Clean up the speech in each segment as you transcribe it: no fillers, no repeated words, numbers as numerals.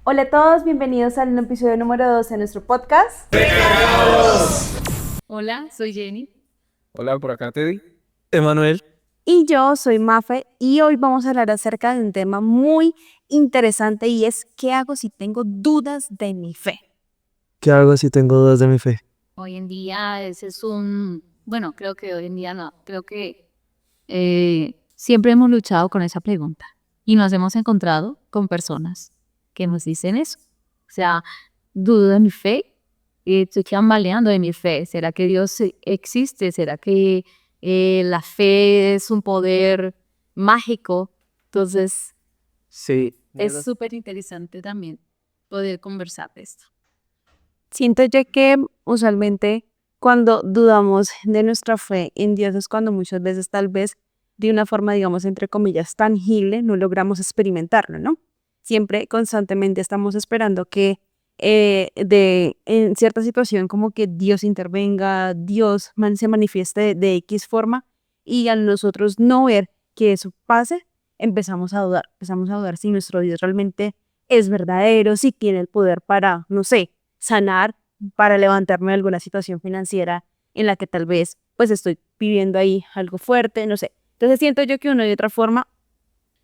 Hola a todos, bienvenidos al episodio número 2 de nuestro podcast. Hola, soy Jenny. Hola, por acá Teddy. Emanuel. Y yo soy Mafe y hoy vamos a hablar acerca de un tema muy interesante y es ¿qué hago si tengo dudas de mi fe? ¿Qué hago si tengo dudas de mi fe? Hoy en día ese es bueno, creo que hoy en día no, creo que siempre hemos luchado con esa pregunta y nos hemos encontrado con personas que nos dicen eso. O sea, dudo de mi fe, estoy tambaleando de mi fe. ¿Será que Dios existe? ¿Será que la fe es un poder mágico? Entonces, Sí. es súper interesante también poder conversar de esto. Siento yo que usualmente cuando dudamos de nuestra fe en Dios es cuando muchas veces tal vez de una forma, digamos, entre comillas, tangible, no logramos experimentarlo, ¿no? Siempre constantemente estamos esperando que en cierta situación como que Dios intervenga, Dios se manifieste de X forma y al nosotros no ver que eso pase, empezamos a dudar si nuestro Dios realmente es verdadero, si tiene el poder para, no sé, sanar, para levantarme de alguna situación financiera en la que tal vez pues estoy viviendo ahí algo fuerte, no sé. Entonces siento yo que una y otra forma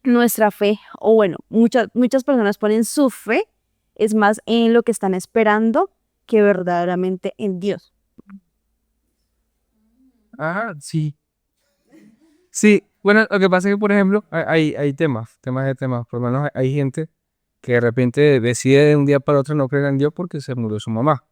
nuestra fe, o bueno, muchas personas ponen su fe, es más en lo que están esperando que verdaderamente en Dios. Ah, sí. Sí, bueno, lo que pasa es que, por ejemplo, hay temas de temas. Por lo menos hay gente que de repente decide de un día para otro no creer en Dios porque se murió su mamá.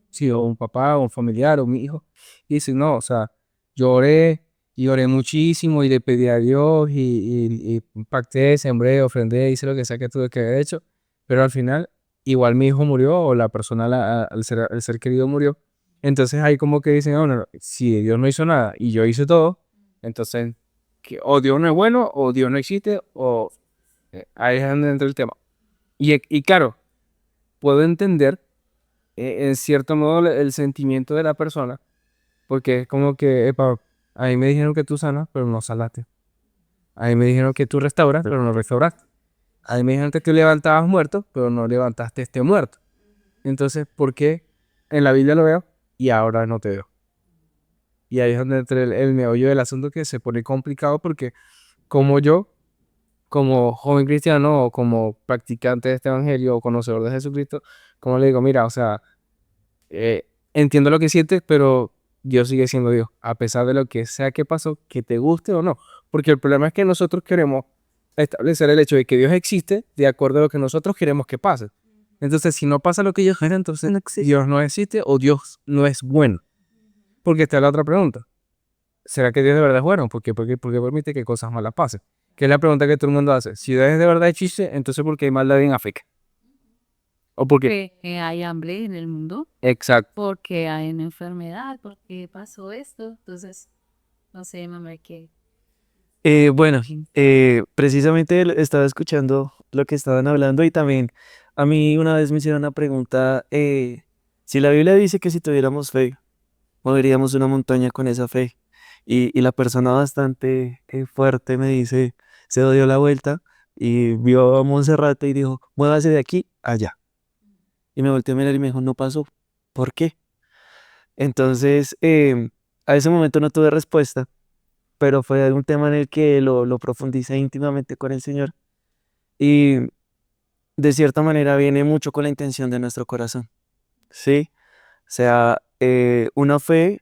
Sí, o un papá, o un familiar, o mi hijo. Y dice, no, o sea, yo oré y oré muchísimo y le pedí a Dios y pacté, sembré, ofrendé, hice lo que sea que tuve que haber hecho. Pero al final, igual mi hijo murió o la persona, el ser querido murió. Entonces ahí como que dicen, no, no, no, si Dios no hizo nada y yo hice todo, entonces que o Dios no es bueno o Dios no existe o ahí es donde entra el tema. Y claro, puedo entender en cierto modo el sentimiento de la persona, porque es como que, epa, a mí me dijeron que tú sanas, pero no sanaste. A mí me dijeron que tú restauras, pero no restauraste. A mí me dijeron que tú levantabas muertos, pero no levantaste este muerto. Entonces, ¿por qué en la Biblia lo veo y ahora no te veo? Y ahí es donde entra el meollo del asunto que se pone complicado porque como yo, como joven cristiano o como practicante de este evangelio o conocedor de Jesucristo, como le digo, mira, o sea, entiendo lo que sientes, pero Dios sigue siendo Dios, a pesar de lo que sea que pasó, que te guste o no. Porque el problema es que nosotros queremos establecer el hecho de que Dios existe de acuerdo a lo que nosotros queremos que pase. Entonces, si no pasa lo que Dios quiere, entonces No existe. Dios no existe o Dios no es bueno. Porque está la otra pregunta. ¿Será que Dios de verdad es bueno? ¿Por qué permite que cosas malas pasen? Que es la pregunta que todo el mundo hace. Si Dios es de verdad existe, entonces ¿por qué hay maldad en África? ¿O por qué? Porque hay hambre en el mundo, Exacto. porque hay una enfermedad, porque pasó esto. Entonces, no sé, mamá, qué. Bueno, precisamente estaba escuchando lo que estaban hablando y también a mí una vez me hicieron una pregunta, si la Biblia dice que si tuviéramos fe, moveríamos una montaña con esa fe y la persona bastante fuerte me dice, se dio la vuelta y vio a Monserrate y dijo, muévase de aquí a allá. Y me volteó a mirar y me dijo, no pasó. ¿Por qué? Entonces, a ese momento no tuve respuesta, pero fue un tema en el que lo profundicé íntimamente con el Señor y de cierta manera viene mucho con la intención de nuestro corazón, ¿sí? O sea, una fe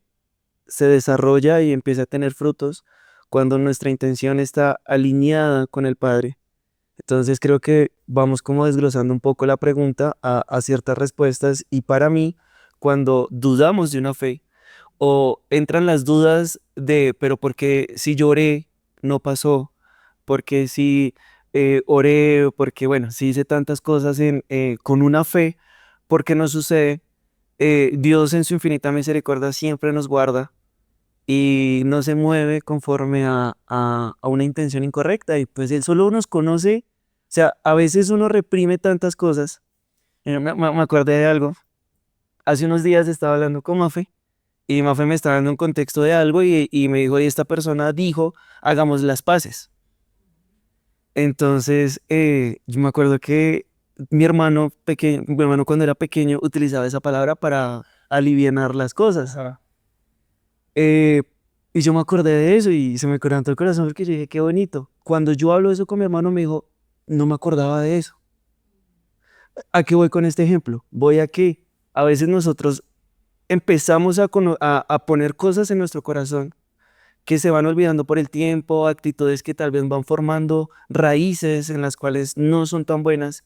se desarrolla y empieza a tener frutos cuando nuestra intención está alineada con el Padre. Entonces creo que vamos como desglosando un poco la pregunta a ciertas respuestas y para mí, cuando dudamos de una fe, o entran las dudas de, pero ¿por qué si lloré no pasó? Porque si oré, porque bueno, si hice tantas cosas con una fe, ¿por qué no sucede? Dios en su infinita misericordia siempre nos guarda y no se mueve conforme a una intención incorrecta y pues Él solo nos conoce, o sea, a veces uno reprime tantas cosas. Me acordé de algo, hace unos días estaba hablando con Mafe y Mafe me estaba dando un contexto de algo y me dijo, y esta persona dijo, hagamos las paces. Entonces, yo me acuerdo que mi hermano cuando era pequeño utilizaba esa palabra para alivianar las cosas. Ajá. Y yo me acordé de eso y se me quebrantó el corazón porque yo dije, qué bonito. Cuando yo hablo eso con mi hermano me dijo, no me acordaba de eso. ¿A qué voy con este ejemplo? Voy a que a veces nosotros empezamos a poner cosas en nuestro corazón que se van olvidando por el tiempo, actitudes que tal vez van formando raíces en las cuales no son tan buenas,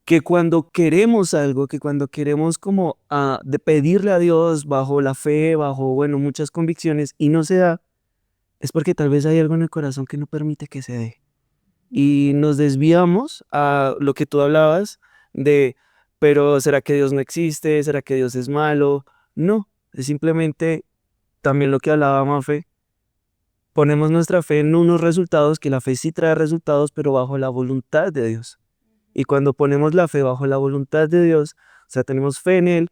que cuando queremos algo, que cuando queremos como de pedirle a Dios bajo la fe, bajo, bueno, muchas convicciones y no se da, es porque tal vez hay algo en el corazón que no permite que se dé. Y nos desviamos a lo que tú hablabas de, pero ¿será que Dios no existe? ¿Será que Dios es malo? No, es simplemente también lo que hablaba Mafe, ponemos nuestra fe en unos resultados, que la fe sí trae resultados, pero bajo la voluntad de Dios. Y cuando ponemos la fe bajo la voluntad de Dios, o sea, tenemos fe en Él,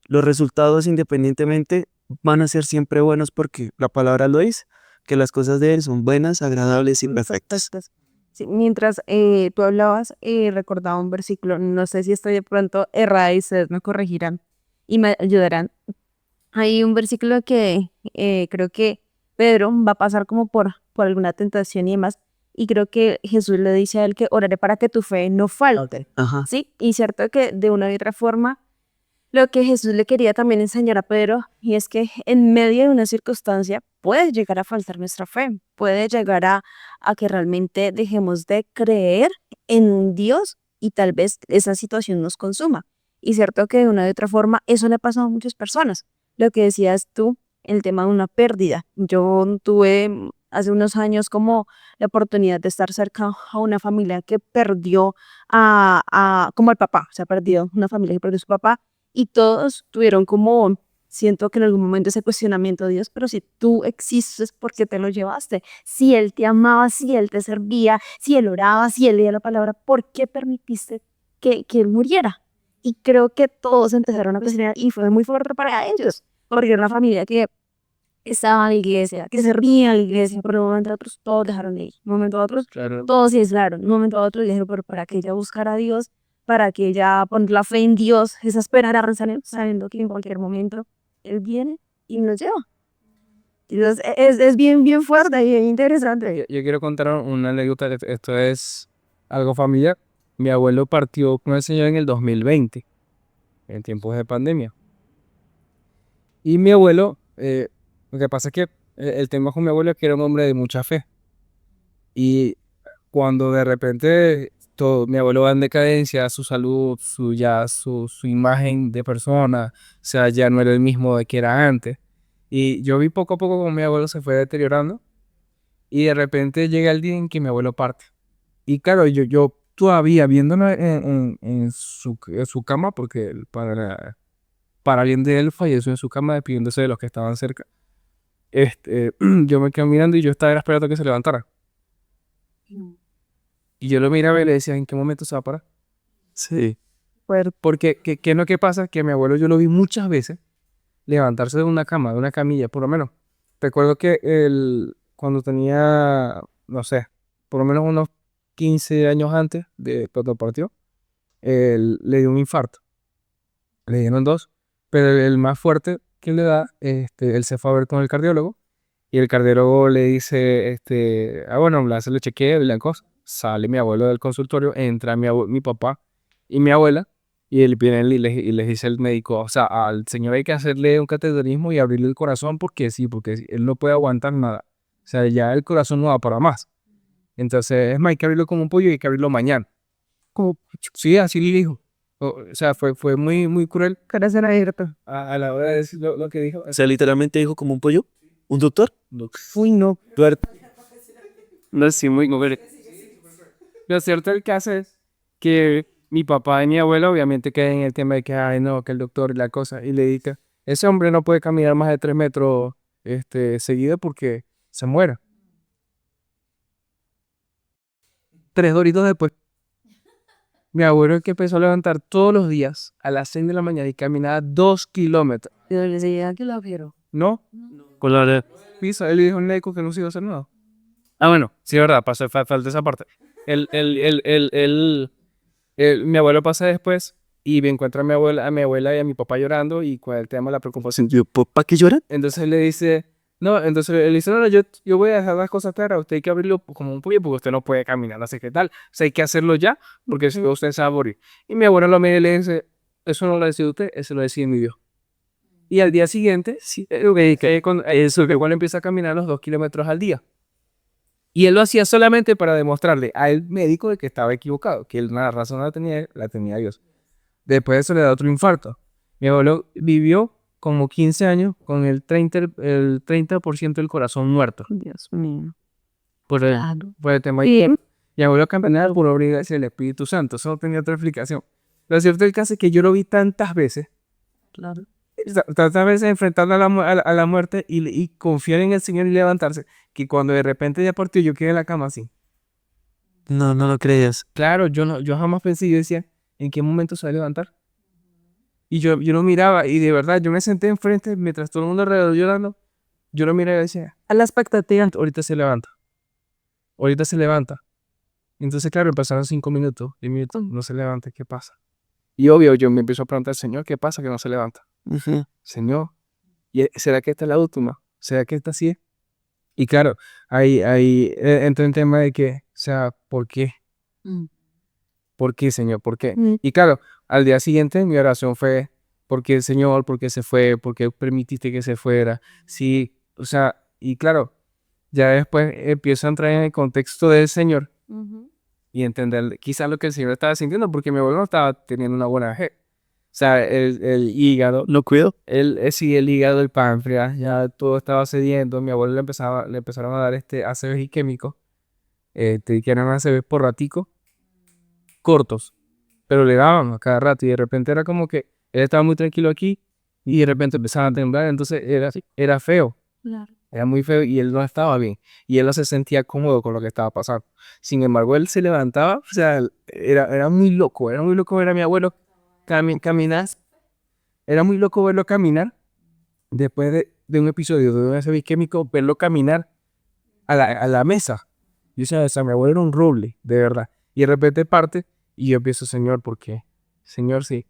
los resultados independientemente van a ser siempre buenos porque la palabra lo dice, que las cosas de Él son buenas, agradables y perfectas. Perfectas. Sí, mientras tú hablabas, recordaba un versículo, no sé si estoy de pronto errada y ustedes me corregirán y me ayudarán. Hay un versículo que creo que Pedro va a pasar como por alguna tentación y demás, y creo que Jesús le dice a él que oraré para que tu fe no falte, Ajá. ¿sí? Y cierto que de una u otra forma, lo que Jesús le quería también enseñar a Pedro, y es que en medio de una circunstancia puede llegar a faltar nuestra fe, puede llegar a que realmente dejemos de creer en un Dios y tal vez esa situación nos consuma. Y cierto que de una u otra forma eso le ha pasado a muchas personas. Lo que decías tú, el tema de una pérdida. Yo tuve hace unos años como la oportunidad de estar cerca a una familia que perdió como al papá, o sea, perdió una familia que perdió a su papá y todos tuvieron como, siento que en algún momento ese cuestionamiento, Dios, pero si tú existes, ¿por qué te lo llevaste? Si Él te amaba, si Él te servía, si Él oraba, si Él leía la palabra, ¿por qué permitiste que Él muriera? Y creo que todos empezaron a cuestionar y fue muy fuerte para ellos, porque era una familia que estaba en la iglesia, que servía en la iglesia, pero de un momento a otro todos dejaron de ir, de un momento a otro Claro. todos se aislaron, de un momento a otro dijeron, pero para que ella buscara a Dios, para que ella poner la fe en Dios, es esperar a rezar sabiendo que en cualquier momento Él viene y nos lleva. Entonces, es bien, bien fuerte y bien interesante. Yo quiero contar una anécdota. Esto es algo familiar. Mi abuelo partió con el Señor en el 2020, en tiempos de pandemia. Y mi abuelo, lo que pasa es que el tema con mi abuelo es que era un hombre de mucha fe. Y cuando de repente mi abuelo va en decadencia, su salud, su imagen de persona, o sea, ya no era el mismo de que era antes. Y yo vi poco a poco como mi abuelo se fue deteriorando. Y de repente llega el día en que mi abuelo parte. Y claro, yo todavía viéndolo en su cama, porque para bien de él falleció en su cama despidiéndose de los que estaban cerca. Yo me quedé mirando y yo estaba esperando que se levantara. Y yo lo miraba y le decía, ¿en qué momento se va a parar? Sí. Porque, ¿qué es lo que pasa? Que a mi abuelo yo lo vi muchas veces levantarse de una cama, de una camilla, por lo menos. Recuerdo que cuando tenía, no sé, por lo menos unos 15 años antes de cuando partió, él le dio un infarto. Le dieron dos, pero el más fuerte que le da, él se fue a ver con el cardiólogo y el cardiólogo le dice, bueno, le hace el chequeo y la cosa. Sale mi abuelo del consultorio, entra mi papá y mi abuela y él viene y les dice el médico, o sea, al señor hay que hacerle un cateterismo y abrirle el corazón porque sí, porque él no puede aguantar nada. O sea, ya el corazón no va para más. Entonces, es más, hay que abrirlo como un pollo y hay que abrirlo mañana. Como, sí, así le dijo. O sea, fue muy, muy cruel Corazón abierto. a la hora de decir lo que dijo. O sea, literalmente dijo como un pollo. ¿Un doctor? Uy, no. Duarte. No, sí, muy cruel. Lo cierto el caso es que mi papá y mi abuelo obviamente quedan en el tema de que, ay, no, que el doctor y la cosa. Y le dice, ese hombre no puede caminar más de 3 metros seguido porque se muere. 3 doritos después. Mi abuelo es que empezó a levantar todos los días a las 6 de la mañana y caminaba 2 kilómetros. Yo le decía que lo quiero. ¿No? Con la... Pisa, él le dijo al médico que no se iba a hacer nada. Ah, bueno, sí, es verdad, falta esa parte. Él Mi abuelo pasa después y me encuentra a mi abuela y a mi papá llorando y con el tema de la preocupación. Yo, ¿para qué lloran? Entonces le dice, no, entonces él dice, no, no, yo voy a dejar las cosas claras, usted hay que abrirlo como un puño porque usted no puede caminar, no sé qué tal. O sea, hay que hacerlo ya porque si no usted se va a morir. Y mi abuelo lo mira y le dice, eso no lo decide usted, eso lo decide mi Dios. Y al día siguiente, Sí. eso que cuando empieza a caminar los 2 kilómetros al día. Y él lo hacía solamente para demostrarle al médico de que estaba equivocado, que la razón la tenía Dios. Después de eso le da otro infarto. Mi abuelo vivió como 15 años con el 30% del corazón muerto Dios mío. por el, Claro. por el tema. Sí. Mi abuelo caminaba por obra y gracia del Espíritu Santo. Eso no tenía otra explicación. Lo cierto del caso es que yo lo vi tantas veces, Claro. tantas veces enfrentando a la muerte y confiar en el Señor y levantarse, que cuando de repente ya partió, yo quedé en la cama así. No, no lo creías. Claro, yo jamás pensé, yo decía, ¿en qué momento se va a levantar? Y yo lo miraba y de verdad, yo me senté enfrente mientras todo el mundo alrededor llorando. Yo lo miraba y decía, a la expectativa, ahorita se levanta. Ahorita se levanta. Entonces, claro, pasaron 5 minutos, 10 minutos, no se levanta, ¿qué pasa? Y obvio, yo me empiezo a preguntar, Señor, ¿qué pasa que no se levanta? Ujú. Señor, ¿será que esta es la última? ¿Será que esta sí es? Y claro, ahí entra el tema de que, o sea, ¿por qué? Mm. ¿Por qué, Señor? ¿Por qué? Mm. Y claro, al día siguiente mi oración fue, ¿por qué, Señor? ¿Por qué se fue? ¿Por qué permitiste que se fuera? Sí, o sea, y claro, ya después empiezo a entrar en el contexto del Señor y entender quizás lo que el Señor estaba sintiendo, porque mi abuelo no estaba teniendo una buena fe. O sea, el hígado, ¿Lo cuido? sí, el hígado, el páncreas, ya todo estaba cediendo. Mi abuelo le empezaron a dar ACVs isquémicos, que eran ACVs por ratico, cortos, pero le daban a cada rato y de repente era como que él estaba muy tranquilo aquí y de repente empezaba a temblar, entonces era feo, Claro. era muy feo y él no estaba bien y él no se sentía cómodo con lo que estaba pasando. Sin embargo, él se levantaba, o sea, era muy loco ver a mi abuelo caminar, era muy loco verlo caminar después de un episodio de un ACV químico, verlo caminar a la mesa. Y o sea, mi abuelo era un roble, de verdad. Y de repente parte y yo empiezo, Señor, ¿por qué? Señor, sí,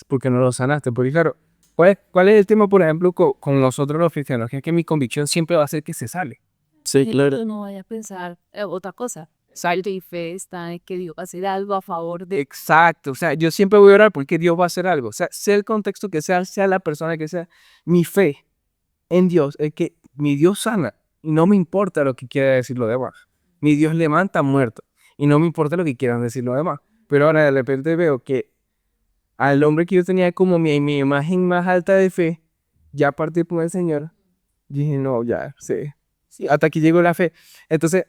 ¿por qué no lo sanaste? Porque claro, ¿cuál es el tema, por ejemplo, con nosotros los cristianos? Que es que mi convicción siempre va a ser que se sale. Sí, claro. No vaya a pensar otra cosa. Salto y fe está en que Dios va a hacer algo a favor de... Exacto, o sea, yo siempre voy a orar porque Dios va a hacer algo. O sea, sea el contexto que sea la persona que sea, mi fe en Dios es que mi Dios sana y no me importa lo que quiera decir los demás. Mi Dios levanta muertos y no me importa lo que quieran decir los demás. Pero ahora de repente veo que al hombre que yo tenía como mi imagen más alta de fe, ya partí con el Señor, dije, no, ya, sí, sí, hasta aquí llegó la fe. Entonces,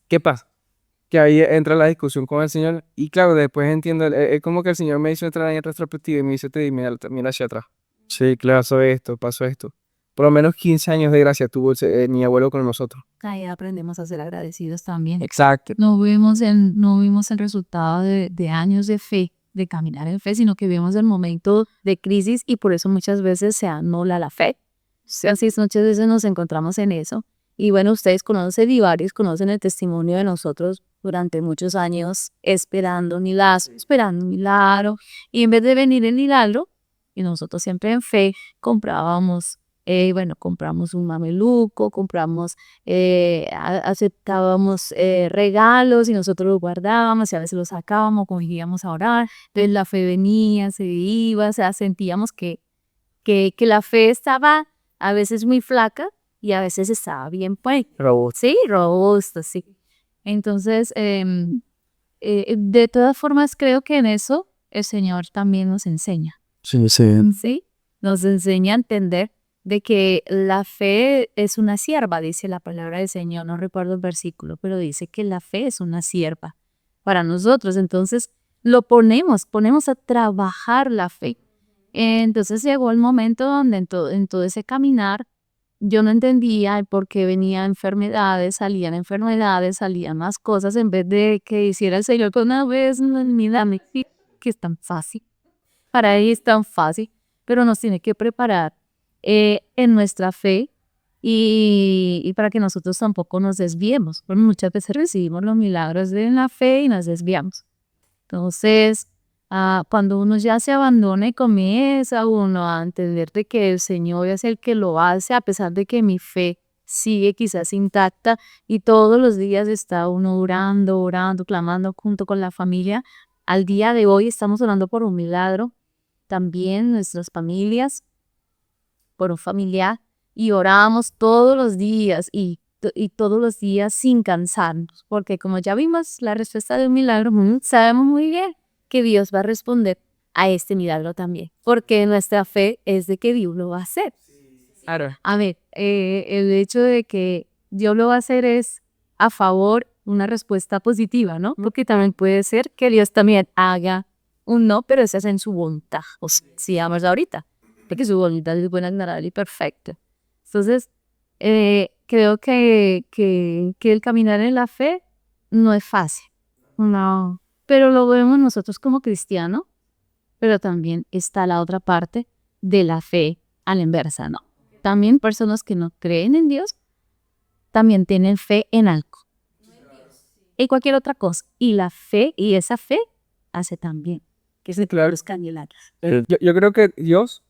¿qué pasa? Que ahí entra la discusión con el Señor y claro, después entiendo, es como que el Señor me hizo entrar en retrospectiva y me dice, mira hacia atrás. Sí, claro, pasó esto. Por lo menos 15 años de gracia tuvo mi abuelo con nosotros. Ahí aprendemos a ser agradecidos también. Exacto. No vimos el resultado de años de fe, de caminar en fe, sino que vimos el momento de crisis y por eso muchas veces se anula la fe. Así es, muchas veces nos encontramos en eso. Y bueno, ustedes conocen y varios conocen el testimonio de nosotros durante muchos años esperando un milagro. Y en vez de venir el milagro, y nosotros siempre en fe compramos un mameluco, aceptábamos regalos y nosotros los guardábamos y a veces los sacábamos, cogíamos a orar. Entonces la fe venía, se iba, o sea, sentíamos que la fe estaba a veces muy flaca y a veces estaba bien, pues. Robusto. Sí, robusta, sí. Entonces, de todas formas, creo que en eso el Señor también nos enseña. Sí, sí. ¿Sí? Nos enseña a entender de que la fe es una sierva, dice la palabra del Señor, no recuerdo el versículo, pero dice que la fe es una sierva para nosotros. Entonces, ponemos a trabajar la fe. Entonces llegó el momento donde en todo ese caminar yo no entendía el por qué salían enfermedades, salían más cosas, en vez de que hiciera el Señor con una vez, mira, que es tan fácil. Para él es tan fácil, pero nos tiene que preparar en nuestra fe y para que nosotros tampoco nos desviemos. Porque muchas veces recibimos los milagros de la fe y nos desviamos. Entonces, cuando uno ya se abandona y comienza uno a entender de que el Señor es el que lo hace, a pesar de que mi fe sigue quizás intacta y todos los días está uno orando, orando, clamando junto con la familia. Al día de hoy estamos orando por un milagro, también nuestras familias, por un familiar, y oramos todos los días y todos los días sin cansarnos, porque como ya vimos la respuesta de un milagro, sabemos muy bien que Dios va a responder a este milagro también, porque nuestra fe es de que Dios lo va a hacer. Claro. A ver, el hecho de que Dios lo va a hacer es a favor, una respuesta positiva, ¿no? Porque también puede ser que Dios también haga un no, pero ese es en su voluntad, o sea, si vamos ahorita, porque su voluntad es buena, agradable y perfecta. Entonces, creo que el caminar en la fe no es fácil, no, pero lo vemos nosotros como cristianos, pero también está la otra parte de la fe a la inversa, ¿no? También personas que no creen en Dios también tienen fe en algo, en cualquier otra cosa, y la fe, y esa fe hace también que se Claro. produzcan milagros. Yo creo que Dios,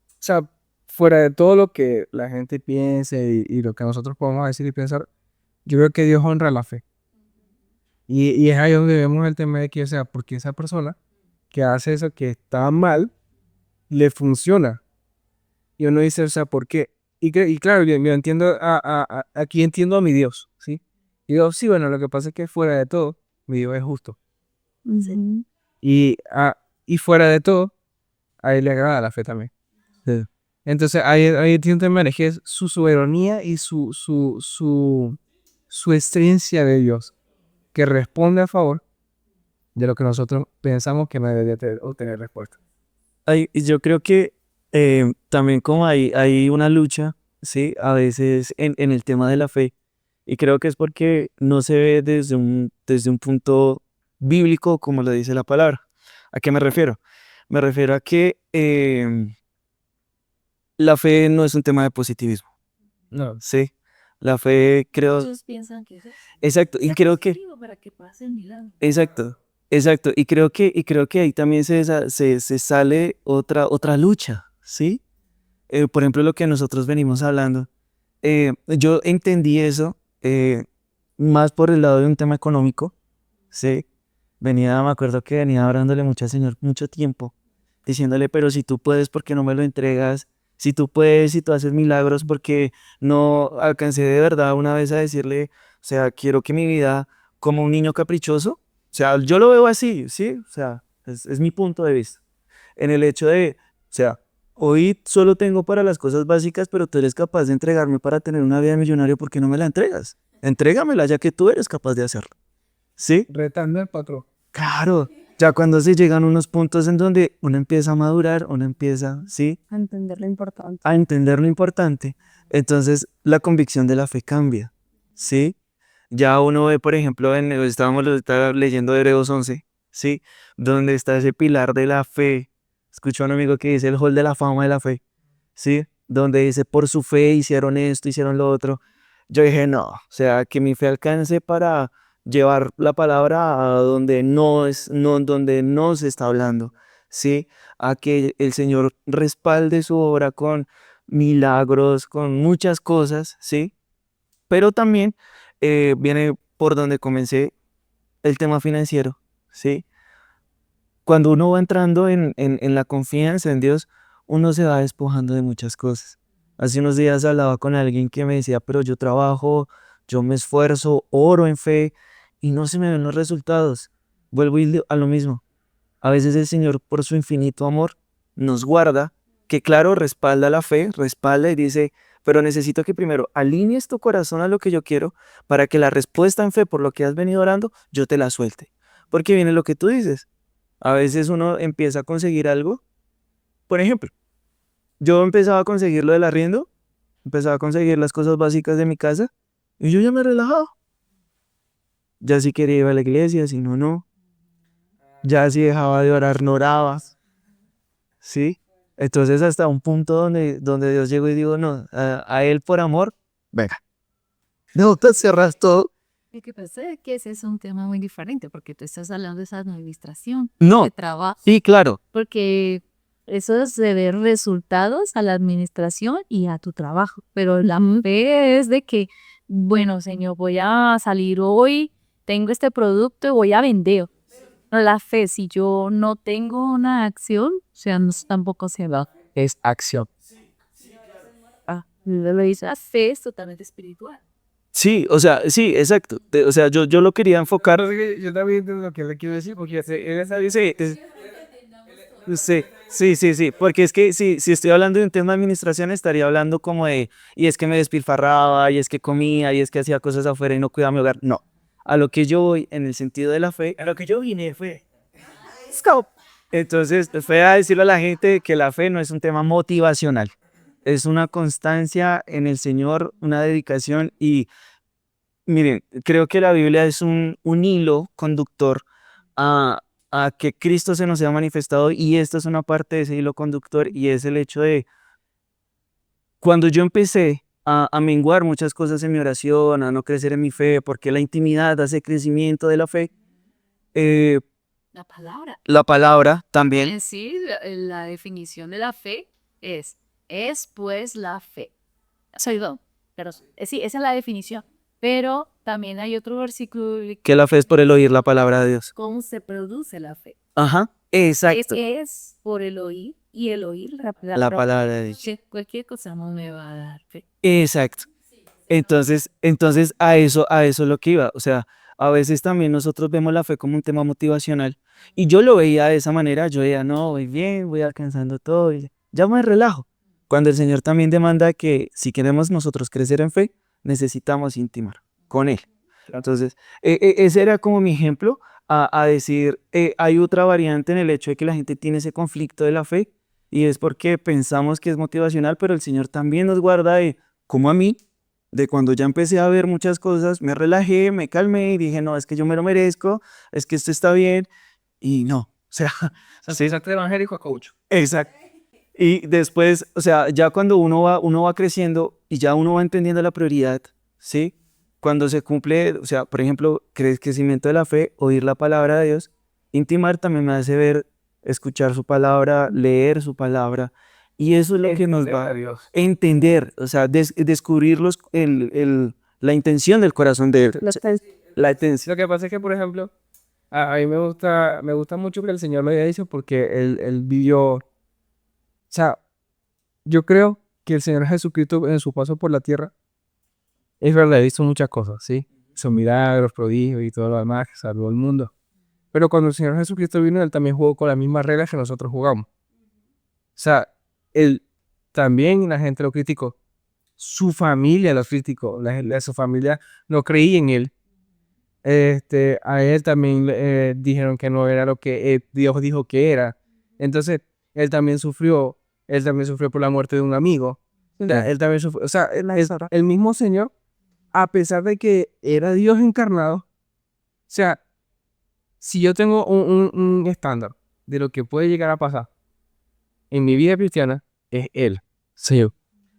o sea, fuera de todo lo que la gente piense y lo que nosotros podemos decir y pensar, yo creo que Dios honra la fe. Y es ahí donde vemos el tema de que, o sea, porque esa persona que hace eso que está mal, le funciona. Y uno dice, o sea, ¿por qué? Y claro, yo entiendo, aquí entiendo a mi Dios, ¿sí? Y digo, sí, bueno, lo que pasa es que fuera de todo, mi Dios es justo. Ujú. Y, y fuera de todo, a él le agrada la fe también. Sí. Entonces, ahí tiene un tema de que es su soberanía y su esencia de Dios, que responde a favor de lo que nosotros pensamos que no debería obtener respuesta. Y yo creo que también como hay una lucha, ¿sí? A veces en el tema de la fe, y creo que es porque no se ve desde un punto bíblico como lo dice la palabra. ¿A qué me refiero? Me refiero a que la fe no es un tema de positivismo, No, ¿sí? La fe creo... Muchos piensan que es Exacto, y creo que... positivo para que pase el milagro. Exacto, exacto. Y creo que ahí también se sale otra lucha, ¿sí? Por ejemplo, lo que nosotros venimos hablando. Yo entendí eso más por el lado de un tema económico, ¿sí? Me acuerdo que venía hablándole mucho al Señor mucho tiempo, diciéndole, pero si tú puedes, ¿por qué no me lo entregas? Si tú puedes, si tú haces milagros, porque no alcancé de verdad una vez a decirle, o sea, quiero que mi vida como un niño caprichoso, o sea, yo lo veo así, ¿sí? O sea, es mi punto de vista. En el hecho de, o sea, hoy solo tengo para las cosas básicas, pero tú eres capaz de entregarme para tener una vida de millonario, ¿por qué no me la entregas? Entrégamela ya que tú eres capaz de hacerlo. ¿Sí? retando al patrón. Claro. Ya cuando se llegan unos puntos en donde uno empieza a madurar, uno empieza, ¿sí? A entender lo importante. A entender lo importante, entonces la convicción de la fe cambia, ¿sí? Ya uno ve, por ejemplo, estaba leyendo Hebreos 11, ¿sí? Donde está ese pilar de la fe. Escucho a un amigo que dice el hall de la fama de la fe, ¿sí? Donde dice, por su fe hicieron esto, hicieron lo otro. Yo dije, no, o sea, que mi fe alcance para llevar la palabra a donde donde no se está hablando, ¿sí? A que el Señor respalde su obra con milagros, con muchas cosas, ¿sí? Pero también viene por donde comencé el tema financiero, ¿sí? Cuando uno va entrando en la confianza en Dios, uno se va despojando de muchas cosas. Hace unos días hablaba con alguien que me decía, pero yo trabajo, yo me esfuerzo, oro en fe y no se me ven los resultados. Vuelvo a lo mismo. A veces el Señor, por su infinito amor, nos guarda, que claro, respalda la fe, respalda y dice, pero necesito que primero alinees tu corazón a lo que yo quiero para que la respuesta en fe por lo que has venido orando, yo te la suelte. Porque viene lo que tú dices. A veces uno empieza a conseguir algo. Por ejemplo, yo empezaba a conseguir lo del arriendo, empezaba a conseguir las cosas básicas de mi casa y yo ya me relajaba. Ya si quería ir a la iglesia, si no, no. Ya si dejaba de orar, no oraba. ¿Sí? Entonces hasta un punto donde Dios llegó y digo, no, a Él por amor, venga. No, te cerras todo Lo que pasa es que ese es un tema muy diferente porque tú estás hablando de esa administración No, de trabajo, sí, claro. porque eso es de ver resultados a la administración y a tu trabajo, pero la fe es de que, bueno, señor, voy a salir hoy, tengo este producto y voy a vender. No, la fe, si yo no tengo una acción, o sea, tampoco se va. Es acción. Lo dice, la fe es totalmente espiritual. Sí, o sea, sí, exacto. O sea, yo lo quería enfocar. Yo también entiendo lo que le quiero decir, porque él está Sí, sí, porque es que si estoy hablando de un tema de administración, estaría hablando como de, y es que me despilfarraba, y es que comía, y es que hacía cosas afuera y no cuidaba mi hogar. No, a lo que yo voy en el sentido de la fe, a lo que yo vine fue. Scope. Entonces, fue a decirle a la gente que la fe no es un tema motivacional, es una constancia en el Señor, una dedicación y miren, creo que la Biblia es un hilo conductor a, a que Cristo se nos ha manifestado y esta es una parte de ese hilo conductor y es el hecho de cuando yo empecé a menguar muchas cosas en mi oración, a no crecer en mi fe, porque la intimidad hace crecimiento de la fe, eh, La palabra. la palabra también. En sí, la definición de la fe es pues la fe. Soy don, pero sí, esa es la definición. Pero también hay otro versículo de Que la fe es por el oír la palabra de Dios. cómo se produce la fe. Ajá, exacto. Es por el oír y el oír La palabra de Dios. Sí, cualquier cosa no me va a dar fe. Exacto. Entonces a eso es lo que iba. O sea, a veces también nosotros vemos la fe como un tema motivacional. Y yo lo veía de esa manera. Yo veía, no, voy bien, voy alcanzando todo. Y ya me relajo. Cuando el Señor también demanda que si queremos nosotros crecer en fe, necesitamos intimar con Él. Entonces, ese era como mi ejemplo a decir, hay otra variante en el hecho de que la gente tiene ese conflicto de la fe y es porque pensamos que es motivacional, pero el Señor también nos guarda de, como a mí, de cuando ya empecé a ver muchas cosas, me relajé, me calmé y dije, no, es que yo me lo merezco, es que esto está bien y no, o sea, Sí, exacto, evangélico a coach. exacto. Y después, o sea, ya cuando uno va creciendo y ya uno va entendiendo la prioridad, ¿sí? Cuando se cumple, o sea, por ejemplo, crecimiento de la fe, oír la palabra de Dios, intimar también me hace ver, escuchar su palabra, leer su palabra, y eso es lo que nos va a Dios. entender, o sea, descubrir la intención del corazón de Él. La intención. Lo que pasa es que, por ejemplo, a mí me gusta mucho que el Señor lo haya dicho porque él vivió, o sea, yo creo que el Señor Jesucristo en su paso por la tierra, es verdad, he visto muchas cosas, ¿sí? Son milagros, prodigios y todo lo demás, que salvó el mundo. Pero cuando el Señor Jesucristo vino, Él también jugó con las mismas reglas que nosotros jugamos. O sea, Él también la gente lo criticó. Su familia lo criticó. Su familia no creía en Él. A Él también dijeron que no era lo que Dios dijo que era. Entonces, Él también sufrió. Él también sufrió por la muerte de un amigo. O sea, Él también sufrió. O sea, el mismo Señor, a pesar de que era Dios encarnado, o sea, si yo tengo un estándar de lo que puede llegar a pasar en mi vida cristiana, es Él. Sí.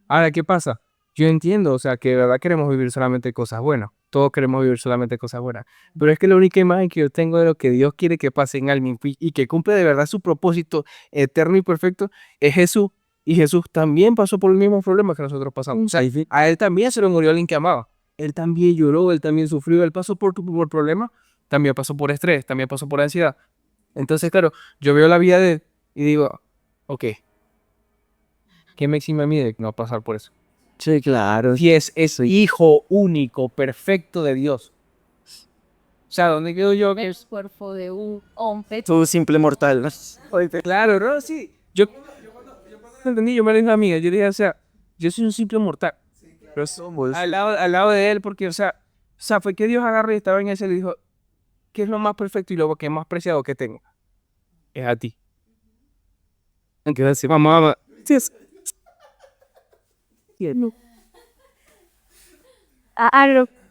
Ahora, ¿qué pasa? Yo entiendo, o sea, que de verdad queremos vivir solamente cosas buenas. Todos queremos vivir solamente cosas buenas. Pero es que la única imagen que yo tengo de lo que Dios quiere que pase en alguien y que cumple de verdad su propósito eterno y perfecto es Jesús. Y Jesús también pasó por los mismos problemas que nosotros pasamos. O sea, a Él también se le murió alguien que amaba. Él también lloró, Él también sufrió, Él pasó por problemas, también pasó por estrés, también pasó por ansiedad. Entonces, claro, yo veo la vida de Él y digo, ok, ¿qué me exime a mí de no pasar por eso? Sí, claro. Si es hijo único, perfecto de Dios. O sea, ¿dónde quedo yo? El cuerpo de un hombre. Tú simple mortal, ¿no? Claro, no, sí. Yo cuando entendí, yo me lo dije a una amiga, yo dije, o sea, yo soy un simple mortal. Pero somos. Al lado de él, porque, o sea, fue que Dios agarró y estaba en ese y le dijo, ¿qué es lo más perfecto y lo que es más preciado que tengo? Es a ti. Entonces, así, mamá, sí, Lo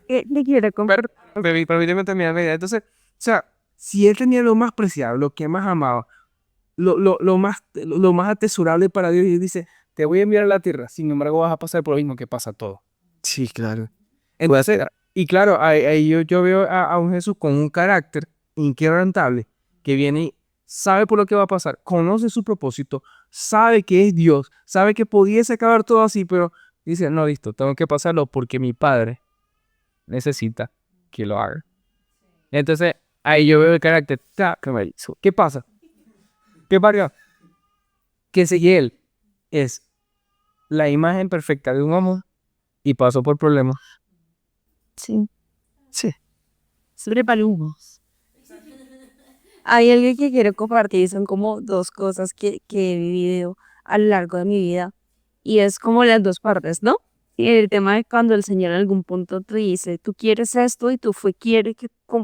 que le quiero comprar. permíteme terminar la idea. Entonces, o sea, si él tenía lo más preciado, lo que más amaba, lo más atesorable para Dios, y dice, te voy a enviar a la tierra, sin embargo vas a pasar por lo mismo que pasa todo. Sí, claro. Entonces, Y claro, ahí yo veo a un Jesús con un carácter inquebrantable que viene y sabe por lo que va a pasar, conoce su propósito, sabe que es Dios, sabe que pudiese acabar todo así, pero dice, no, listo, tengo que pasarlo porque mi padre necesita que lo haga. Entonces, ahí yo veo el carácter. ¿Qué pasa? ¿Qué pasa? Que si él es la imagen perfecta de un amor y pasó por problemas. Sí. Sí. Sobrepalumos. Hay algo que quiero compartir, son como dos cosas que he vivido a lo largo de mi vida y es como las dos partes, ¿no? Y el tema de cuando el Señor en algún punto te dice, tú quieres esto y tú quieres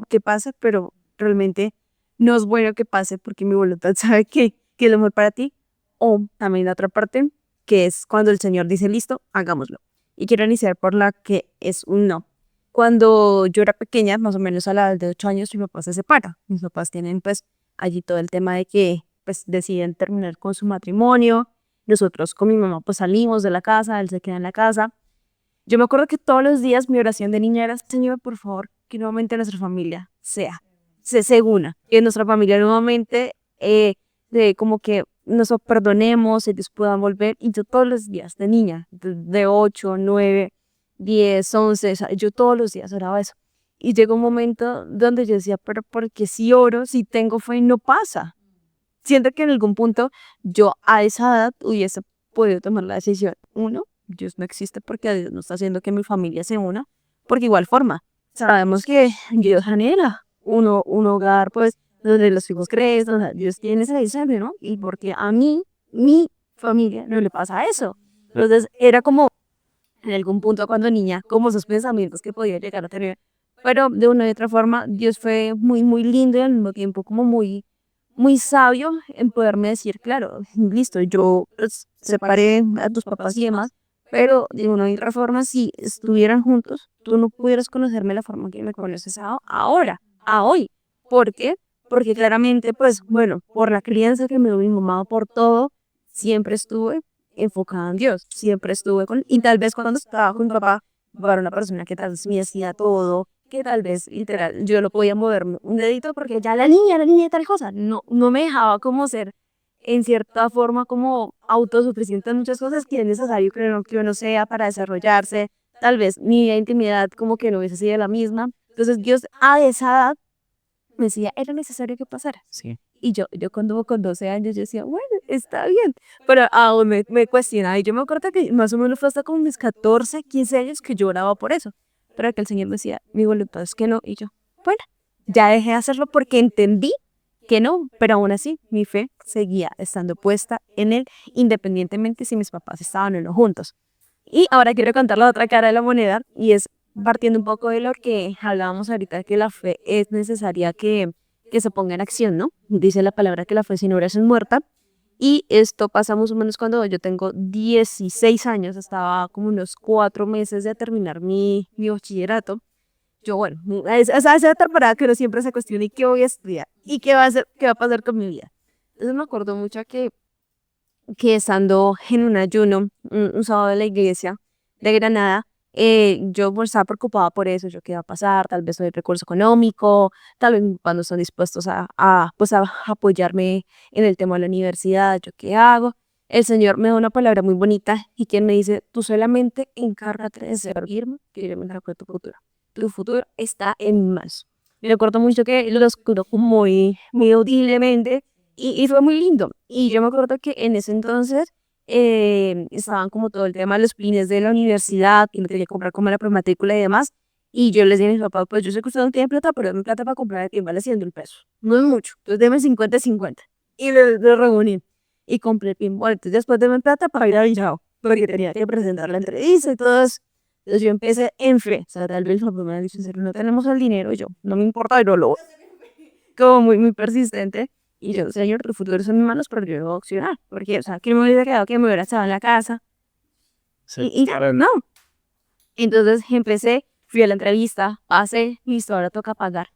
que pase, pero realmente no es bueno que pase porque mi voluntad sabe que es lo mejor para ti. O también la otra parte, que es cuando el Señor dice, listo, hagámoslo. Y quiero iniciar por la que es un no. Cuando yo era pequeña, más o menos a la edad de 8 años, mi papá se separa. Mis papás tienen pues allí todo el tema de que pues deciden terminar con su matrimonio. Nosotros con mi mamá pues salimos de la casa, él se queda en la casa. Yo me acuerdo que todos los días mi oración de niña era, Señor, por favor, que nuevamente nuestra familia se una. Que nuestra familia nuevamente, como que nos perdonemos, ellos puedan volver. Y yo todos los días de niña, de 8, 9, 10, 11, o sea, yo todos los días oraba eso. Y llegó un momento donde yo decía, pero porque si oro, si tengo fe, no pasa. Siento que en algún punto yo a esa edad hubiese podido tomar la decisión. Uno, Dios no existe porque Dios no está haciendo que mi familia se una. Porque igual forma, sabemos que Dios anhela un hogar, pues, donde los hijos crecen, o sea, Dios tiene ese deseo, ¿no? Y porque a mí, mi familia, no le pasa eso. Entonces, era como, en algún punto cuando niña, como esos pensamientos que podía llegar a tener. Pero de una u otra forma, Dios fue muy, muy lindo y al mismo tiempo como muy, muy sabio en poderme decir, claro, listo, yo pues, separé a tus papás y demás, pero de una u otra forma, si estuvieran juntos, tú no pudieras conocerme la forma que me conoces ahora, a hoy. ¿Por qué? Porque claramente, pues, bueno, por la crianza que me dio mi mamá, por todo, siempre estuve enfocada en Dios, siempre estuve con, y tal vez cuando estaba con mi papá, era una persona que tal vez me hacía todo, que tal vez literal yo lo podía mover un dedito porque ya la niña de tal cosa, no me dejaba como ser en cierta forma como autosuficiente en muchas cosas que es necesario que uno sea para desarrollarse, tal vez mi vida de intimidad como que no hubiese sido la misma, entonces Dios a esa edad me decía, era necesario que pasara. Sí. Y yo cuando con 12 años yo decía, bueno, está bien, pero aún me cuestionaba y yo me acuerdo que más o menos fue hasta como mis 14, 15 años que yo oraba por eso, pero que el Señor me decía, mi voluntad es que no, y yo, bueno, ya dejé de hacerlo porque entendí que no, pero aún así mi fe seguía estando puesta en Él, independientemente si mis papás estaban o no juntos. Y ahora quiero contar la otra cara de la moneda y es partiendo un poco de lo que hablábamos ahorita, que la fe es necesaria que se ponga en acción, ¿no? Dice la palabra que la fe sin obras es muerta. Y esto pasa más o menos cuando yo tengo 16 años, estaba como unos 4 meses de terminar mi bachillerato. Yo, bueno, esa temporada que uno siempre se cuestiona, ¿y qué voy a estudiar? ¿Y qué va a hacer, qué va a pasar con mi vida? Entonces me acuerdo mucho que estando en un ayuno, un sábado de la iglesia de Granada, yo pues, estaba preocupada por eso, yo qué va a pasar, tal vez no hay recurso económico, tal vez cuando están dispuestos pues, a apoyarme en el tema de la universidad, yo qué hago. El Señor me da una palabra muy bonita y quien me dice, tú solamente encárgate de servirme, que yo me encargo de tu futuro. Tu futuro está en mis manos. Me recuerdo mucho que lo escudo muy, muy audiblemente y fue muy lindo. Y yo me acuerdo que en ese entonces estaban como todo el tema de los plines de la universidad, que no tenía que comprar como la prematrícula y demás. Y yo les dije a mis papás, pues yo sé que usted no tiene plata, pero dame plata para comprar el pin, vale 100 pesos. No es mucho, entonces deme 50 y lo reuní. Y compré el pin. Bueno, entonces después deme plata para ir a Bilbao, porque tenía que presentar la entrevista y todo eso. Entonces yo empecé en fe. O sea, tal vez la primera dice, en serio, no tenemos el dinero. Y yo, no me importa, yo lo voy a hacer en fe. Como muy, muy persistente. Y yo, Señor, tu futuro está en mis manos, pero yo debo accionar. Porque, o sea, que me hubiera quedado, que me hubiera estado en la casa. Sí. Y ya, no. Entonces empecé, fui a la entrevista, pasé, listo, ahora toca pagar.